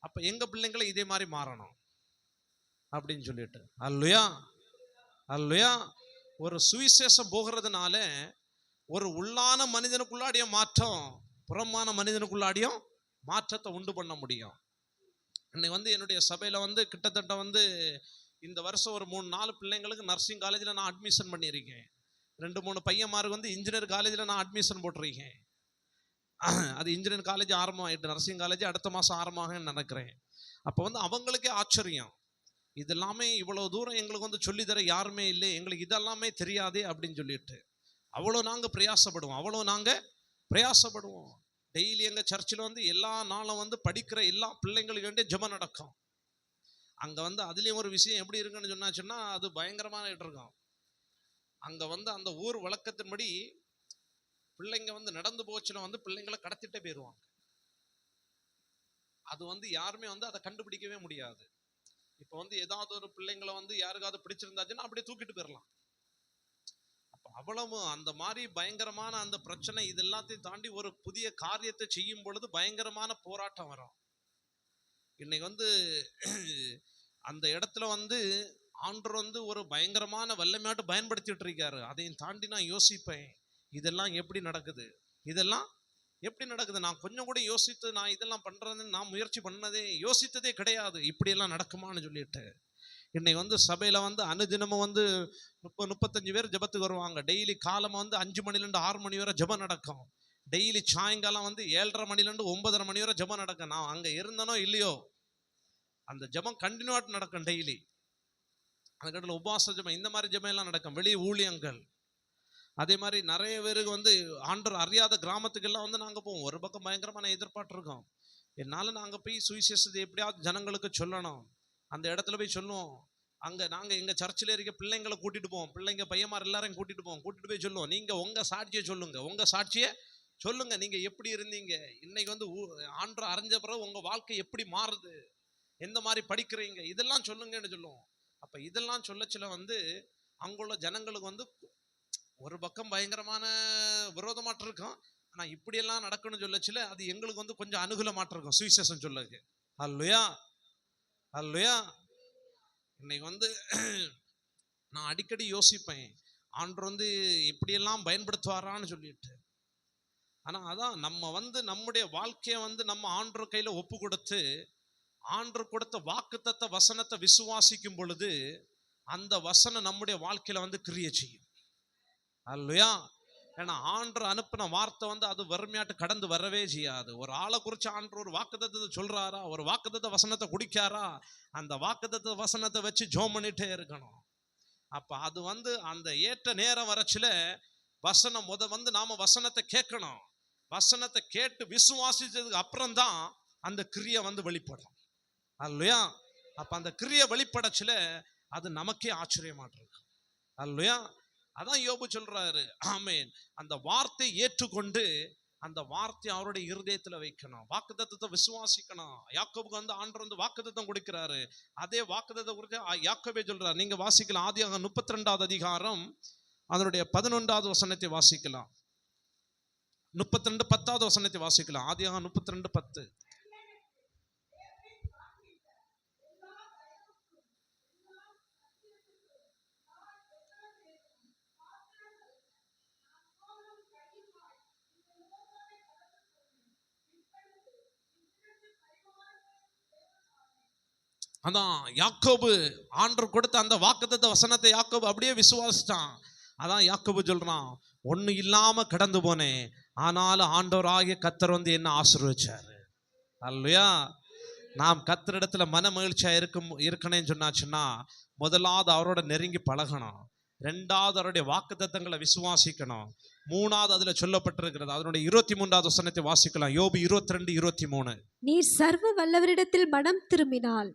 Speaker 1: அப்ப எங்க பிள்ளைங்களை இதே மாதிரி மாறணும் அப்படின்னு சொல்லிட்டு. அல்லேலூயா, அல்லேலூயா. ஒரு சுவிசேஷம் போகிறதுனால ஒரு உள்ளான மனிதனுக்குள்ளாடிய மாற்றம் புறமான மனிதனுக்குள்ளாடியும் மாற்றத்தை உண்டு பண்ண முடியும். இன்னைக்கு வந்து என்னுடைய சபையில வந்து கிட்டத்தட்ட வந்து இந்த வருஷம் ஒரு 3-4 பிள்ளைங்களுக்கு நர்சிங் காலேஜில் நான் அட்மிஷன் பண்ணியிருக்கேன். 2-3 பையன்மாருக்கு வந்து இன்ஜினியர் காலேஜில் நான் அட்மிஷன் போட்டிருக்கேன். அது இன்ஜினியர் காலேஜ் ஆரம்பமாயிட்டு, நர்சிங் காலேஜ் அடுத்த மாதம் ஆரம்பமாகன்னு நினைக்கிறேன். அப்போ வந்து அவங்களுக்கே ஆச்சரியம், இதெல்லாமே இவ்வளோ தூரம் எங்களுக்கு வந்து சொல்லித்தர யாருமே இல்லை, எங்களுக்கு இதெல்லாமே தெரியாதே அப்படின்னு சொல்லிட்டு அவ்வளோ நாங்கள் பிரயாசப்படுவோம். டெய்லி எங்கள் சர்ச்சில் வந்து எல்லா நாளும் வந்து படிக்கிற எல்லா பிள்ளைங்களுக்கு வேண்டிய ஜெபம் நடக்கும். அங்கே வந்து அதுலேயும் ஒரு விஷயம் எப்படி இருக்குன்னு சொன்னாச்சுன்னா அது பயங்கரமான இருக்கும். அங்கே வந்து அந்த ஊர் வழக்கத்தின்படி பிள்ளைங்க வந்து நடந்து போச்சுன்னா வந்து பிள்ளைங்களை கடத்திட்டே போயிடுவாங்க. அது வந்து யாருமே வந்து அதை கண்டுபிடிக்கவே முடியாது. இப்போ வந்து ஏதாவது ஒரு பிள்ளைங்களை வந்து யாருக்காவது பிடிச்சிருந்தாச்சுன்னா அப்படியே தூக்கிட்டு போயிடலாம். அப்போ அவ்வளவு அந்த மாதிரி பயங்கரமான அந்த பிரச்சனை இது எல்லாத்தையும் தாண்டி ஒரு புதிய காரியத்தை செய்யும் பொழுது பயங்கரமான போராட்டம் வரும். இன்னைக்கு வந்து அந்த இடத்துல வந்து ஆண்டவர் வந்து ஒரு பயங்கரமான வல்லமையாட்டு பயன்படுத்திட்டு இருக்காரு. அதையும் தாண்டி நான் யோசிப்பேன், இதெல்லாம் எப்படி நடக்குது, நான் கொஞ்சம் கூட யோசித்து நான் இதெல்லாம் பண்றதுன்னு நான் முயற்சி பண்ணதே யோசித்ததே கிடையாது, இப்படியெல்லாம் நடக்குமான்னு சொல்லிட்டு. இன்னைக்கு வந்து சபையில வந்து அனுதினமும் வந்து 30-35 பேர் ஜெபத்துக்கு வருவாங்க. டெய்லி காலமா வந்து 5 மணிலேருந்து 6 மணி வரை ஜெபம் நடக்கும். டெய்லி சாயங்காலம் வந்து 7:30 மணிலேருந்து 9:30 மணி வரை ஜெபம் நடக்கும். நான் அங்க இருந்தனோ இல்லையோ அந்த ஜெபம் கண்டினியூவாக நடக்கும் டெய்லி. அதுக்கடல உபவாச ஜெபம், இந்த மாதிரி ஜெபம் எல்லாம் நடக்கும். வெளியே ஊழியங்கள், அதே மாதிரி நிறைய பேருக்கு வந்து ஆண்டவர் அறியாத கிராமத்துக்கெல்லாம் வந்து நாங்கள் போவோம். ஒரு பக்கம் பயங்கரமான எதிர்பார்த்து இருக்கோம், என்னால் நாங்கள் போய் சுவிசேஷத்தை எப்படியாவது ஜனங்களுக்கு சொல்லணும். அந்த இடத்துல போய் சொல்லுவோம். அங்கே நாங்கள் எங்கள் சர்ச்சில் இருக்க பிள்ளைங்களை கூட்டிகிட்டு போவோம், பிள்ளைங்க பையன்மார் எல்லாரையும் கூட்டிகிட்டு போய் சொல்லுவோம், நீங்கள் உங்கள் சாட்சியை சொல்லுங்கள், நீங்கள் எப்படி இருந்தீங்க, இன்னைக்கு வந்து ஆண்டவர் அறிஞ்ச பிறகு உங்கள் வாழ்க்கை எப்படி மாறுது, எந்த மாதிரி படிக்கிறீங்க, இதெல்லாம் சொல்லுங்கன்னு சொல்லுவோம். அப்போ இதெல்லாம் சொல்லச்சில வந்து அங்குள்ள ஜனங்களுக்கு வந்து ஒரு பக்கம் பயங்கரமான விரோதமாட்டு இருக்கும். ஆனால் இப்படியெல்லாம் நடக்கணும்னு சொல்லச்சில அது எங்களுக்கு வந்து கொஞ்சம் அனுகூலமாட்டு இருக்கும் சுவிசேஷம் சொல்லுக்கு. அல்லேலூயா, அல்லேலூயா. இன்னைக்கு வந்து நான் அடிக்கடி யோசிப்பேன், ஆண்டவர் வந்து இப்படியெல்லாம் பயன்படுத்துவாரான்னு சொல்லிட்டு. ஆனால் அதான் நம்ம வந்து நம்முடைய வாழ்க்கையை வந்து நம்ம ஆண்டவர் கையில் ஒப்பு கொடுத்து ஆண்டவர் கொடுத்த வாக்குத்தத்த வசனத்தை விசுவாசிக்கும் பொழுது அந்த வசனம் நம்முடைய வாழ்க்கையில வந்து கிரியை செய்யும். அல்லேலூயா. ஏன்னா ஆண்டவர் அனுப்பின வார்த்தை வந்து அது வறுமையாட்டு கடந்து வரவே செய்யாது. ஒரு ஆளை குறித்து ஆண்டவர் ஒரு வாக்குத்தத்தத்தை சொல்றாரா, ஒரு வாக்குத்தத்த வசனத்தை குடிக்காரா, அந்த வாக்குத்தத்த வசனத்தை வச்சு ஜெபம் பண்ணிட்டே இருக்கணும். அப்ப அது வந்து அந்த ஏற்ற நேரம் வரச்சில வசனம் வந்து நாம வசனத்தை கேட்கணும். வசனத்தை கேட்டு விசுவாசிச்சதுக்கு அப்புறம் தான் அந்த கிரியை வந்து வெளிப்படும். அல்லேலூயா. அப்ப அந்த கிரியை வெளிப்படச்சில அது நமக்கே ஆச்சரியமாட்டு இருக்கு. அல்லேலூயா. அதான் யோபு சொல்றாரு, ஆமென், அந்த வார்த்தை ஏற்றுக்கொண்டு அந்த வார்த்தை அவருடைய இருதயத்துல வைக்கணும், வாக்குத்தத்தத்தை விசுவாசிக்கணும். யாக்கோபுக்கு வந்து ஆண்டவர் வந்து வாக்குத்தத்தம் கொடுக்கிறாரு. அதே வாக்குத்தத்தம் குறித்து யாக்கோபே சொல்றாரு. நீங்க வாசிக்கலாம், ஆதியாகமம் 32வது அதிகாரம் அதனுடைய 11வது வசனத்தை வாசிக்கலாம். 32:10வது வசனத்தை வாசிக்கலாம். ஆதியாகமம் 32:10. அதான் யாக்கோபு ஆண்டவர் கொடுத்த அந்த வாக்குத்தத்த வசனத்தை யாக்கோபு அப்படியே விசுவாசிச்சான். அதான் யாக்கோபு சொல்றான், ஒண்ணு இல்லாம கடந்து போனேன், ஆனாலும் ஆண்டவர் ஆகிய கர்த்தர் வந்து என்ன ஆசீர்வதிச்சாரு. அல்லேலூயா. நாம் கர்த்தரிடத்துல மன மகிழ்ச்சியா இருக்கணும்னு சொன்னாச்சுன்னா முதலாவது அவரோட நெருங்கி பழகணும், 2வது அவருடைய வாக்குத்தத்தங்களை விசுவாசிக்கணும், 3வது அதுல சொல்லப்பட்டிருக்கிறது அதனுடைய 23வது வசனத்தை வாசிக்கலாம். யோபு 22:23.
Speaker 2: நீர் சர்வ வல்லவரிடத்தில் மனம் திரும்பினால்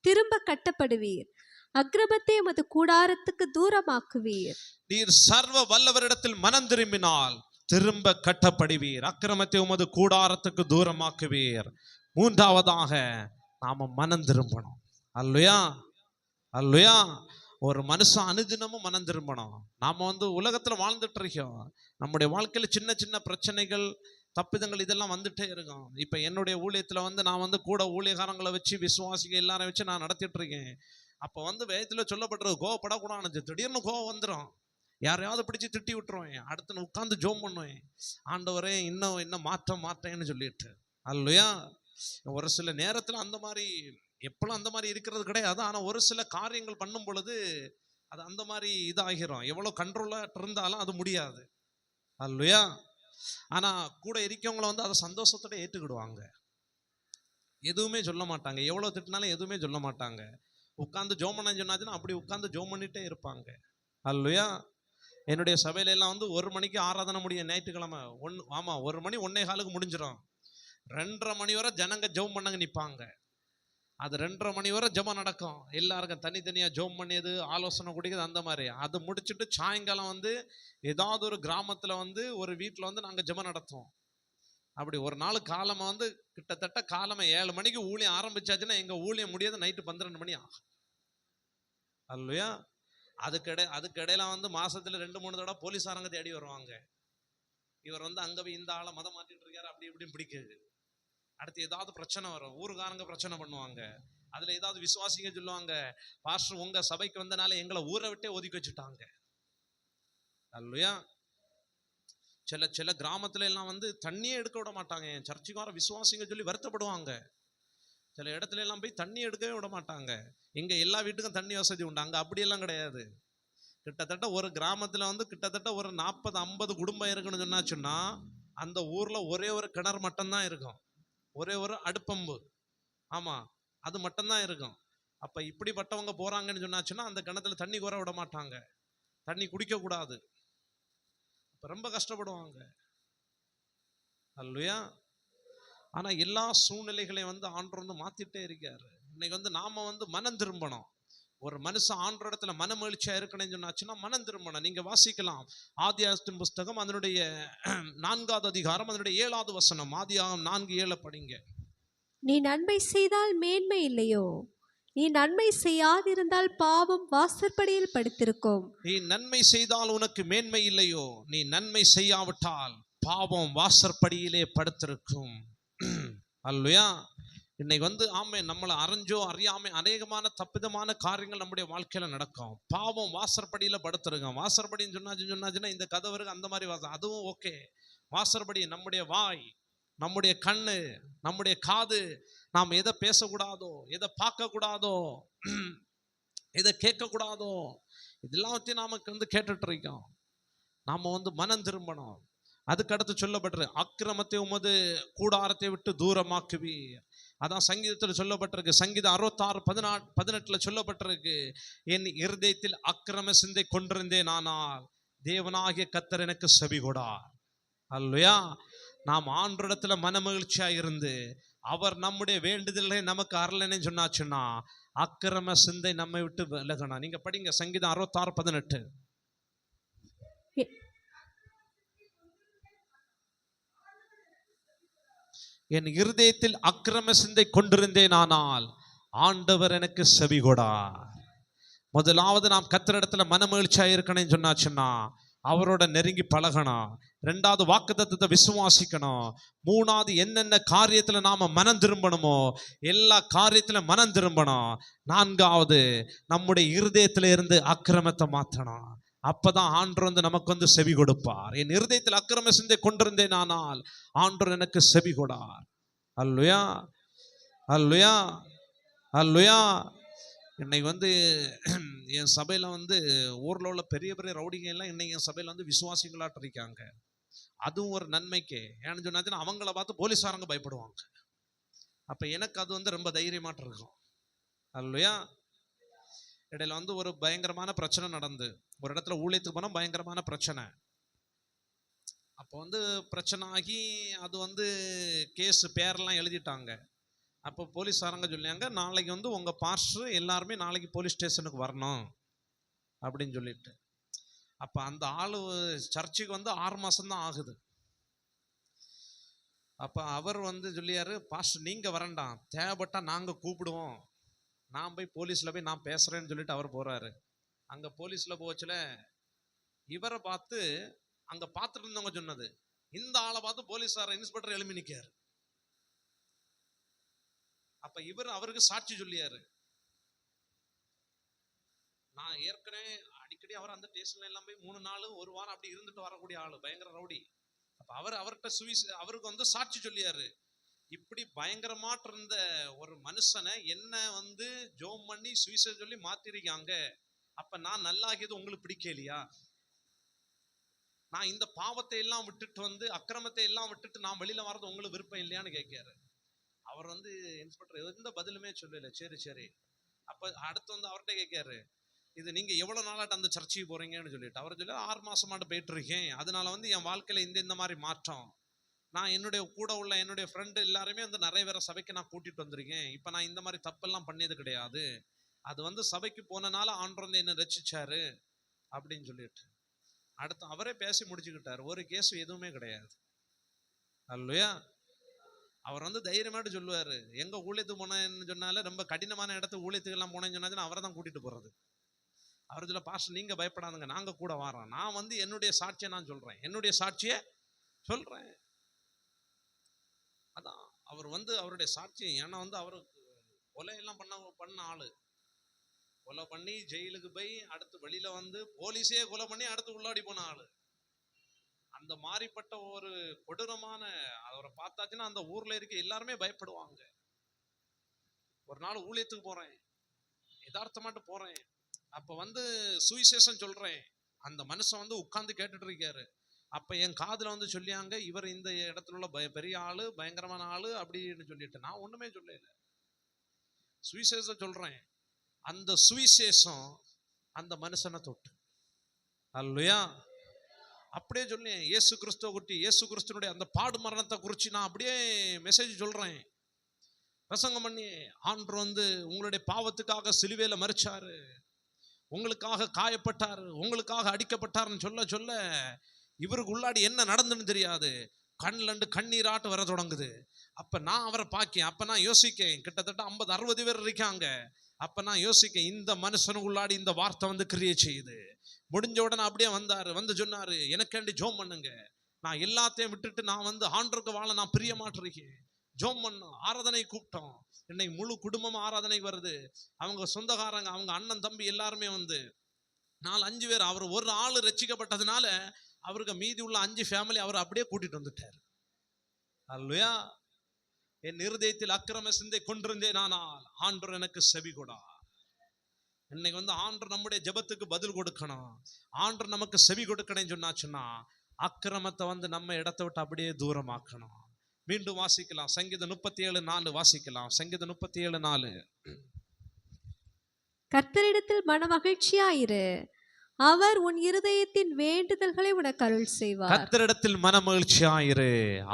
Speaker 2: திரும்ப கட்டப்படுவீர், அக்கிரமத்தை உமது கூடாரத்துக்கு தூரமாக்குவீர்.
Speaker 1: நீர் சர்வ வல்லவரிடத்தில் மனம் திரும்பினால் திரும்ப கட்டப்படுவீர், அக்கிரமத்தை உமது கூடாரத்துக்கு தூரமாக்குவீர். 3வதாக நாம மனம் திரும்பணும். அல்லேலூயா, அல்லேலூயா. ஒரு மனுஷன் அனுதினமும் மனம் திரும்பணும். நாம வந்து உலகத்துல வாழ்ந்துட்டு இருக்கோம், நம்முடைய வாழ்க்கையில சின்ன சின்ன பிரச்சனைகள் தப்பிதங்கள் இதெல்லாம் வந்துட்டே இருக்கும். இப்போ என்னுடைய ஊழியத்தில் வந்து நான் வந்து கூட ஊழியக்காரங்களை வச்சு விசுவாசிகள் எல்லாரும் வச்சு நான் நடத்திட்டு இருக்கேன். அப்போ வந்து வேதத்தில் சொல்லப்பட்டிருக்கு கோவப்படக்கூடாது. திடீர்னு கோவம் வந்துடும், யாரையாவது பிடிச்சி திட்டி விட்டுருவேன். அடுத்து உட்காந்து ஜோம் பண்ணுவேன், ஆண்டவரே இன்னும் மாற்றேன்னு சொல்லிட்டு. அல்லையா, ஒரு சில நேரத்தில் அந்த மாதிரி எப்பளும் அந்த மாதிரி இருக்கிறது கிடையாது. ஆனால் ஒரு சில காரியங்கள் பண்ணும் பொழுது அது அந்த மாதிரி இதாகிறோம். எவ்வளோ கண்ட்ரோலாக இருந்தாலும் அது முடியாது. அல்லையா, ஆனால் கூட இருக்கவங்கள வந்து அதை சந்தோஷத்தோட ஏற்றுக்கிடுவாங்க, எதுவுமே சொல்ல மாட்டாங்க. எவ்வளோ திட்டினாலும் எதுவுமே சொல்ல மாட்டாங்க. உட்காந்து ஜோம் பண்ண சொன்னாச்சுன்னா அப்படி உட்காந்து ஜோம் பண்ணிட்டே இருப்பாங்க. அல்லையா, என்னுடைய சபையில எல்லாம் வந்து 1 மணிக்கு ஆராதனை முடியும் ஞாயிற்றுக்கிழமை. 1 மணி 1:15 முடிஞ்சிடும். 2:30 மணி வரை ஜனங்க ஜெபம் பண்ணங்க நிற்பாங்க. அது 2:30 மணி வரை ஜெபம் நடக்கும். எல்லாருக்கும் தனித்தனியாக ஜெபம் பண்ணியது, ஆலோசனை குடிக்கிறது, அந்த மாதிரி. அது முடிச்சுட்டு சாயங்காலம் வந்து ஏதாவது ஒரு கிராமத்தில் வந்து ஒரு வீட்டில் வந்து நாங்கள் ஜெபம் நடத்துவோம். அப்படி ஒரு நாள் காலமாக வந்து கிட்டத்தட்ட காலமாக 7 மணிக்கு ஊழியம் ஆரம்பிச்சாச்சுன்னா எங்கள் ஊழியம் முடியாது நைட்டு 12 மணி ஆகும். அல்லையா, அதுக்கிடையில வந்து மாசத்துல 2-3 தடவை போலீஸாரங்க தேடி வருவாங்க. இவர் வந்து அங்க போய் இந்த ஆளை மதம் மாற்றிட்டு இருக்காரு அப்படி இப்படின்னு பிடிக்குது. அடுத்து ஏதாவது பிரச்சனை வரும், ஊருக்காரங்க பிரச்சனை பண்ணுவாங்க. அதுல ஏதாவது விசுவாசிங்க சொல்லுவாங்க, பாஸ்டர் உங்க சபைக்கு வந்தனால எங்களை ஊரை விட்டே ஒதுக்கி வச்சுட்டாங்க. அல்லையா, சில கிராமத்துல எல்லாம் வந்து தண்ணியே எடுக்க விட மாட்டாங்க. என் சர்ச்சுக்கு வர விசுவாசிங்க சொல்லி வருத்தப்படுவாங்க. சில இடத்துல எல்லாம் போய் தண்ணி எடுக்கவே விட மாட்டாங்க. இங்க எல்லா வீட்டுக்கும் தண்ணி வசதி உண்டு, அங்க அப்படியெல்லாம் கிடையாது. கிட்டத்தட்ட ஒரு கிராமத்துல வந்து கிட்டத்தட்ட ஒரு 40-50 குடும்பம் இருக்குன்னு சொன்னாச்சுன்னா அந்த ஊர்ல ஒரே ஒரு கிணறு மட்டும்தான் இருக்கும், ஒரே ஒரு அடுப்பம்பு. ஆமா, அது மட்டும்தான் இருக்கும். அப்ப இப்படிப்பட்டவங்க போறாங்கன்னு சொன்னாச்சுன்னா அந்த கிணத்துல தண்ணி குறை விட மாட்டாங்க, தண்ணி குடிக்க கூடாது. ரொம்ப கஷ்டப்படுவாங்க. அல்லையா, ஆனா எல்லா சூழ்நிலைகளையும் வந்து ஆண்டவர் வந்து மாத்திட்டே இருக்காரு. இன்னைக்கு வந்து நாம வந்து மனம் திரும்பணும். ஒரு மனுஷன் ஆண்டவர் இடத்துல மனமகிழ்ச்சியா இருக்கணும்னு சொன்னாச்சுன்னா மனம் திரும்பணும். நீங்க வாசிக்கலாம் ஆதியாகமத்தின் புஸ்தகம் அதனுடைய 4வது அதிகாரம் அதனுடைய 7வது வசனம். ஆதியாகமம் 4:7 படிங்க.
Speaker 2: நீ நன்மை செய்தால் மேன்மை இல்லையோ, நீ நன்மை செய்யாதிருந்தால் பாவம் வாசற்படியில் படுத்திருக்கும்.
Speaker 1: நீ நன்மை செய்தால் உனக்கு மேன்மை இல்லையோ, நீ நன்மை செய்யாவிட்டால் பாவம் வாசற்படியிலே படுத்திருக்கும். அல்லையா, இன்னைக்கு வந்து ஆமை நம்மளை அறிஞ்சோ அறியாமை அநேகமான தப்பிதமான காரியங்கள் நம்முடைய வாழ்க்கையில நடக்கும். பாவம் வாசற்படியில படுத்துருங்க. வாசற்படின்னு சொன்னாச்சுன்னா இந்த கதவருக்கு அந்த மாதிரி வாசம், அதுவும் ஓகே. வாசற்படி நம்முடைய வாய், நம்முடைய கண்ணு, நம்முடைய காது, நாம் எதை பேசக்கூடாதோ, எதை பார்க்க கூடாதோ, எதை கேட்க கூடாதோ, இதெல்லாத்தையும் நமக்கு வந்து கேட்டுட்டு இருக்கோம். நாம வந்து மனம் திரும்பணும். அதுக்கு அடுத்து சொல்லப்பட்டிரு, அக்கிரமத்தை உமது கூடாரத்தை விட்டு தூரமாக்குவீர். அதான் சங்கீதத்தில் சொல்லப்பட்டிருக்கு. சங்கீதம் 66:18 சொல்லப்பட்டிருக்கு, என் இருதயத்தில் அக்கிரம சிந்தை கொண்டிருந்தேன், ஆனால் தேவனாகிய கர்த்தர் எனக்கு செவி கொடார். அல்லையா, நாம் ஆண்டவரிடத்துல மனமகிழ்ச்சியா இருந்து அவர் நம்முடைய வேண்டுதல்களை நமக்கு அருளன்னு சொன்னாச்சுன்னா அக்கிரம சிந்தை நம்மை விட்டு விலகணும். நீங்க படிங்க சங்கீதம் 66:18. என் இருதயத்தில் அக்கிரம சிந்தை கொண்டிருந்தேன், ஆனால் ஆண்டவர் எனக்கு செவி கொடார். முதலாவது நாம் கர்த்தரிடத்துல மனமகிழ்ச்சியா இருக்கணும்னு சொன்னாச்சுன்னா அவரோட நெருங்கி பழகணும். 2வது வாக்குத்தத்தத்தை விசுவாசிக்கணும். 3வது என்னென்ன காரியத்துல நாம மனம் திரும்பணுமோ எல்லா காரியத்துல மனம் திரும்பணும். 4வது நம்முடைய இருதயத்துல இருந்து அக்கிரமத்தை மாற்றணும். அப்பதான் ஆண்டவர் வந்து நமக்கு வந்து செவி கொடுப்பார். என் இருதயத்தில் அக்கிரம சிந்தை கொண்டிருந்தேன், ஆனால் ஆண்டவர் எனக்கு செவி கொடார். அல்லேலூயா, அல்லேலூயா, அல்லேலூயா. இன்னைக்கு வந்து என் சபையில வந்து ஊர்ல உள்ள பெரிய பெரிய ரவுடிங்க எல்லாம் இன்னைக்கு என் சபையில வந்து விசுவாசிகளாட்டு இருக்காங்க. அதுவும் ஒரு நன்மைக்கு. ஏன்னு சொன்னாச்சுன்னா அவங்கள பார்த்து போலீஸாரங்க பயப்படுவாங்க. அப்ப எனக்கு அது வந்து ரொம்ப தைரியமாட்டு இருக்கும். அல்லேலூயா. இடையில வந்து ஒரு பயங்கரமான பிரச்சனை நடந்து, ஒரு இடத்துல ஊழியத்துக்கு போனா பயங்கரமான பிரச்சனை. அப்போ வந்து பிரச்சனை ஆகி அது வந்து கேஸ் பேரெல்லாம் எழுதிட்டாங்க. அப்போ போலீஸாரங்க சொல்லியாங்க, நாளைக்கு வந்து உங்கள் பாஸ்டர் எல்லாருமே நாளைக்கு போலீஸ் ஸ்டேஷனுக்கு வரணும் அப்படின்னு சொல்லிட்டு. அப்போ அந்த ஆள் சர்ச்சுக்கு வந்து 6 மாதம்தான் ஆகுது. அப்போ அவர் வந்து சொல்லியாரு, பாஸ்டர் நீங்கள் வரண்டாம், தேவைப்பட்டா நாங்கள் கூப்பிடுவோம், நான் போய் போலீஸில் போய் நான் பேசுகிறேன்னு சொல்லிட்டு அவர் போகிறாரு. அங்கே போலீஸில் போச்சுல இவரை பார்த்து அங்கே பார்த்துட்டு இருந்தவங்க சொன்னது, இந்த ஆளை பார்த்து போலீஸார் இன்ஸ்பெக்டர் எழுப்பி நிக்காரு. அப்ப இவர் அவருக்கு சாட்சி சொல்லியாரு. நான் ஏற்கனவே அடிக்கடி அவர் அந்த ஸ்டேஷன்ல எல்லாம் போய் 3 நாள் 1 வாரம் அப்படி இருந்துட்டு வரக்கூடிய ஆளு, பயங்கர ரவுடி. அப்ப அவர்கிட்ட அவருக்கு வந்து சாட்சி சொல்லியாரு. இப்படி பயங்கரமாட்டு இருந்த ஒரு மனுஷனை என்ன ஜோம் பண்ணி சுவிசேஷம் சொல்லி மாத்திருக்காங்க. அப்ப நான் நல்லாகியது உங்களுக்கு பிடிக்கலையா? நான் இந்த பாவத்தை எல்லாம் விட்டுட்டு அக்கிரமத்தை எல்லாம் விட்டுட்டு நான் வெளியில வர்றது உங்களுக்கு விருப்பம் இல்லையான்னு கேட்காரு. அவர் இன்ஸ்பெக்டர் எந்த பதிலுமே சொல்லல. சரி சரி. அப்ப அடுத்து அவர்கிட்ட கேட்காரு, இது நீங்க எவ்வளவு நாளாட்டு அந்த சர்ச்சைக்கு போறீங்கன்னு சொல்லிட்டு. அவர் சொல்ல 6 மாசமாட்டு போயிட்டு இருக்கேன். அதனால என் வாழ்க்கையில இந்த மாதிரி மாற்றம். நான் என்னுடைய கூட உள்ள என்னுடைய ஃப்ரெண்டு எல்லாருமே நிறைய பேரை சபைக்கு நான் கூட்டிட்டு வந்திருக்கேன். இப்ப நான் இந்த மாதிரி தப்பெல்லாம் பண்ணது கிடையாது. அது சபைக்கு போனனால ஆண்டவர் என்ன ரட்சிச்சாரு அப்படின்னு சொல்லிட்டு அடுத்து அவரே பேசி முடிச்சுக்கிட்டாரு. ஒரு கேஸ் எதுவுமே கிடையாது. அல்லையா? அவர் தைரியமாட்டு சொல்லுவாரு. எங்க ஊழியத்துக்கு போனேன்னு சொன்னால ரொம்ப கடினமான இடத்துக்கு ஊழியத்துக்கு எல்லாம் போனேன்னு சொன்னா அவரை தான் கூட்டிட்டு போறது. அவர் சொல்ல, பாஸ்டர் நீங்க பயப்படாதுங்க, நாங்க கூட வரோம். நான் என்னுடைய சாட்சியை நான் சொல்றேன், என்னுடைய சாட்சியை சொல்றேன். அதான் அவர் அவருடைய சாட்சி. ஏன்னா அவருக்கு கொலை எல்லாம் பண்ண ஆளு. கொலை பண்ணி ஜெயிலுக்கு போய் அடுத்து வெளியில போலீஸே கொலை பண்ணி அடுத்து உள்ளாடி போன ஆளு. அந்த மாதிரிப்பட்ட ஒரு கொடூரமான அவரை பார்த்தாச்சுன்னா அந்த ஊர்ல இருக்க எல்லாருமே பயப்படுவாங்க. ஒரு நாள் ஊழியத்துக்கு போறேன், யதார்த்தமாட்டு போறேன். அப்ப சுவிசேஷம் சொல்றேன். அந்த மனுஷன் உட்கார்ந்து கேட்டுட்டு இருக்காரு. அப்ப என் காதுல சொல்லியாங்க, இவர் இந்த இடத்துல உள்ள பெரிய ஆளு, பயங்கரமான ஆளு அப்படின்னு சொல்லிட்டு. நான் ஒண்ணுமே சொல்லல, சுவிசேஷம் சொல்றேன். அந்த சுவிசேஷம் அந்த மனுஷனை தொட்டு. அல்லையா? அப்படியே சொல்லேன். இயேசு கிறிஸ்துவ குறித்து, இயேசு கிறிஸ்துனுடைய அந்த பாடு மரணத்தை குறித்து நான் அப்படியே மெசேஜ் சொல்றேன், பிரசங்கம் பண்ணி. ஆண்டவர் உங்களுடைய பாவத்துக்காக சிலுவையில மரிச்சாரு, உங்களுக்காக காயப்பட்டாரு, உங்களுக்காக அடிக்கப்பட்டாருன்னு சொல்ல சொல்ல இவருக்கு உள்ளாடி என்ன நடந்துன்னு தெரியாது. கண்ணில் கண்ணீராட்டு வர தொடங்குது. அப்ப நான் அவரை பார்க்கேன். அப்ப நான் யோசிக்கேன், கிட்டத்தட்ட 50-60 பேர் இருக்காங்க. அப்ப நான் யோசிக்கேன், இந்த மனுஷனுக்கு உள்ளாடி இந்த வார்த்தை கிரியை செய்யுது. முடிஞ்ச உடனே அப்படியே வந்தாரு, சொன்னாரு, எனக்காண்டி ஜோம் பண்ணுங்க. நான் எல்லாத்தையும் விட்டுட்டு நான் ஆண்டருக்கு வாழ நான் பிரிய மாட்டிருக்கேன். ஜோம் பண்ணோம், ஆராதனை கூப்பிட்டோம். இன்னைக்கு முழு குடும்பம் ஆராதனைக்கு வருது. அவங்க சொந்தக்காரங்க, அவங்க அண்ணன் தம்பி எல்லாருமே 4-5 பேர். அவர் ஒரு ஆளு ரட்சிக்கப்பட்டதுனால அவருக்கு மீதி உள்ள 5 ஃபேமிலி அவர் அப்படியே கூட்டிட்டு வந்துட்டார். அல்லையா? என் இருதயத்தில் அக்கிரம சிந்தை கொண்டிருந்தேன், ஆனால் ஆண்டவர் எனக்கு செவி கொடா. இன்னைக்கு ஆண்டவர் நம்முடைய ஜெபத்துக்கு பதில் கொடுக்கணும். ஆண்டவர் நமக்கு செவி கொடுக்கணும்னு சொன்னாச்சுன்னா அக்கிரமத்தை நம்ம இடத்தை விட்டு அப்படியே தூரமாக்கணும். மீண்டும் வாசிக்கலாம், சங்கீதம் 37:4 வாசிக்கலாம். சங்கீதம் 37:4.
Speaker 2: கர்த்தரிடத்தில் மன மகிழ்ச்சியாயிரு, அவர் உன் இருதயத்தின் வேண்டுதல்களை உனக்கு அருள் செய்வார்.
Speaker 1: கர்த்தரிடத்தில் மன மகிழ்ச்சியாயிரு,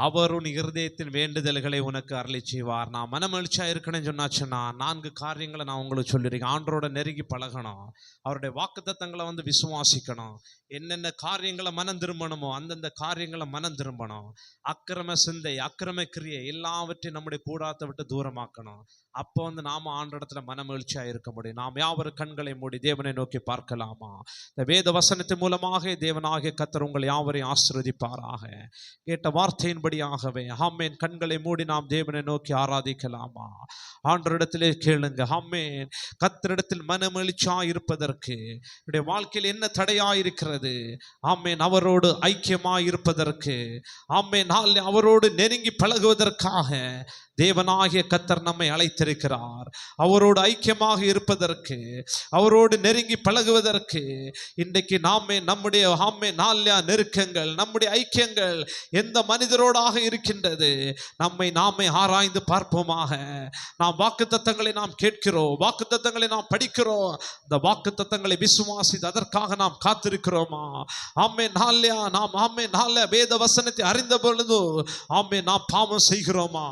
Speaker 1: அவர் உன் இருதயத்தின் வேண்டுதல்களை உனக்கு அருளி செய்வார். நான் மன மகிழ்ச்சியா இருக்கணும்னு சொன்னாச்சுன்னா 4 காரியங்களை நான் உங்களுக்கு சொல்லியிருக்கேன். ஆண்டவரோட நெருங்கி பழகணும், அவருடைய வாக்குத்தத்தங்களை விசுவாசிக்கணும், என்னென்ன காரியங்களை மனம் திரும்பணுமோ அந்தந்த காரியங்களை மனம் திரும்பணும், அக்கிரம சிந்தை அக்கிரம கிரியை எல்லாவற்றையும் நம்முடைய கூடாரத்தை விட்டு தூரமாக்கணும். அப்போ நாம ஆண்டவரிடத்துல மன மகிழ்ச்சியா இருக்க முடியும். நாம் யாவரும் கண்களை மூடி தேவனை நோக்கி பார்க்கலாமா? இந்த வேத வசனத்தின் மூலமாக தேவனாகிய கர்த்தர் உங்கள் யாவரையும் ஆசீர்வதிப்பாராக. கேட்ட வார்த்தையின்படியாகவே ஆமென். கண்களை மூடி நாம் தேவனை நோக்கி ஆராதிக்கலாமா? ஆண்டவரிடத்திலே கேளுங்க. ஆமென். கர்த்தரிடத்தில் மன மகிழ்ச்சியா இருப்பதற்கு என்னுடைய வாழ்க்கையில் என்ன தடையா இருக்கிறது? ஆமென். அவரோடு ஐக்கியமா இருப்பதற்கு, ஆமென், அவரோடு நெருங்கி பழகுவதற்காக தேவனாகிய கர்த்தர் நம்மை அழைத்திருக்கிறார். அவரோடு ஐக்கியமாக இருப்பதற்கு, அவரோடு நெருங்கி பழகுவதற்கு இன்றைக்கு நம்முடைய நெருக்கங்கள், நம்முடைய ஐக்கியங்கள் எந்த மனிதரோடாக இருக்கின்றது? நாமே ஆராய்ந்து பார்ப்போமாக. நாம் வாக்குத்தத்தங்களை நாம் கேட்கிறோம், வாக்குத்தத்தங்களை நாம் படிக்கிறோம். இந்த வாக்குத்தத்தங்களை விசுவாசித்து அதற்காக நாம் காத்திருக்கிறோமா? ஆமென். நாம் வேத வசனத்தை அறிந்த பொழுது நாம் பாவம் செய்கிறோமா?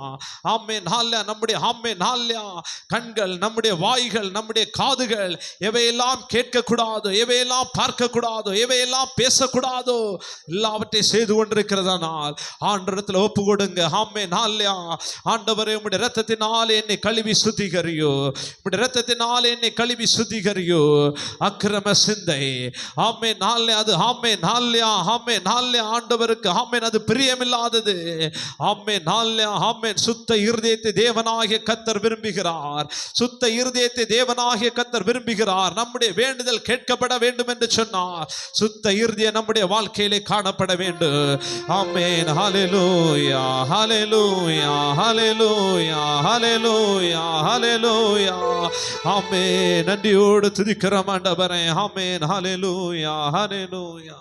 Speaker 1: நம்முடைய கண்கள், நம்முடைய வாய்கள், நம்முடைய காதுகள் எவையெல்லாம் கேட்க கூடாது, எவையெல்லாம் எவையெல்லாம் பார்க்க கூடாதோ, எவையெல்லாம் பேசக்கூடாதோ எல்லாவற்றை செய்து கொண்டிருக்கிறதனால் ஆண்டவரிடத்தில் ஒப்பு கொடுங்க. ஆமென். ஹல்லேலூயா. ஆண்டவரே, உம்முடைய இரத்தத்தினாலே என்னை கழுவி சுத்திகரியோ, உம்முடைய இரத்தத்தினாலே என்னை கழுவி சுத்திகரியோ. அக்கிரம சிந்தை, ஆமென், ஹல்லேலூயா, அது ஆமென், ஹல்லேலூயா, ஆமென், ஹல்லேலூயா, ஆண்டவருக்கு ஆமென், அது பிரியமில்லாதது. ஆமென், ஹல்லேலூயா, ஆமென். சுத்த இருதயத்தை தேவனாகிய கர்த்தர் விரும்புகிறார். சுத்த இருதயத்தை தேவனாகிய கர்த்தர் விரும்புகிறார். நம்முடைய வேண்டுதல் கேட்கப்பட வேண்டும் என்று சொன்னார். சுத்த இருதயம் நம்முடைய வாழ்க்கையிலே காணப்பட வேண்டும். ஆமென். ஹல்லேலூயா, ஹல்லேலூயா, ஹல்லேலூயா, ஹல்லேலூயா, ஹல்லேலூயா. ஆமென். நன்றியோடு துதிக்கிறோம் ஆண்டவரே. ஆமென். ஹல்லேலூயா, ஹல்லேலூயா.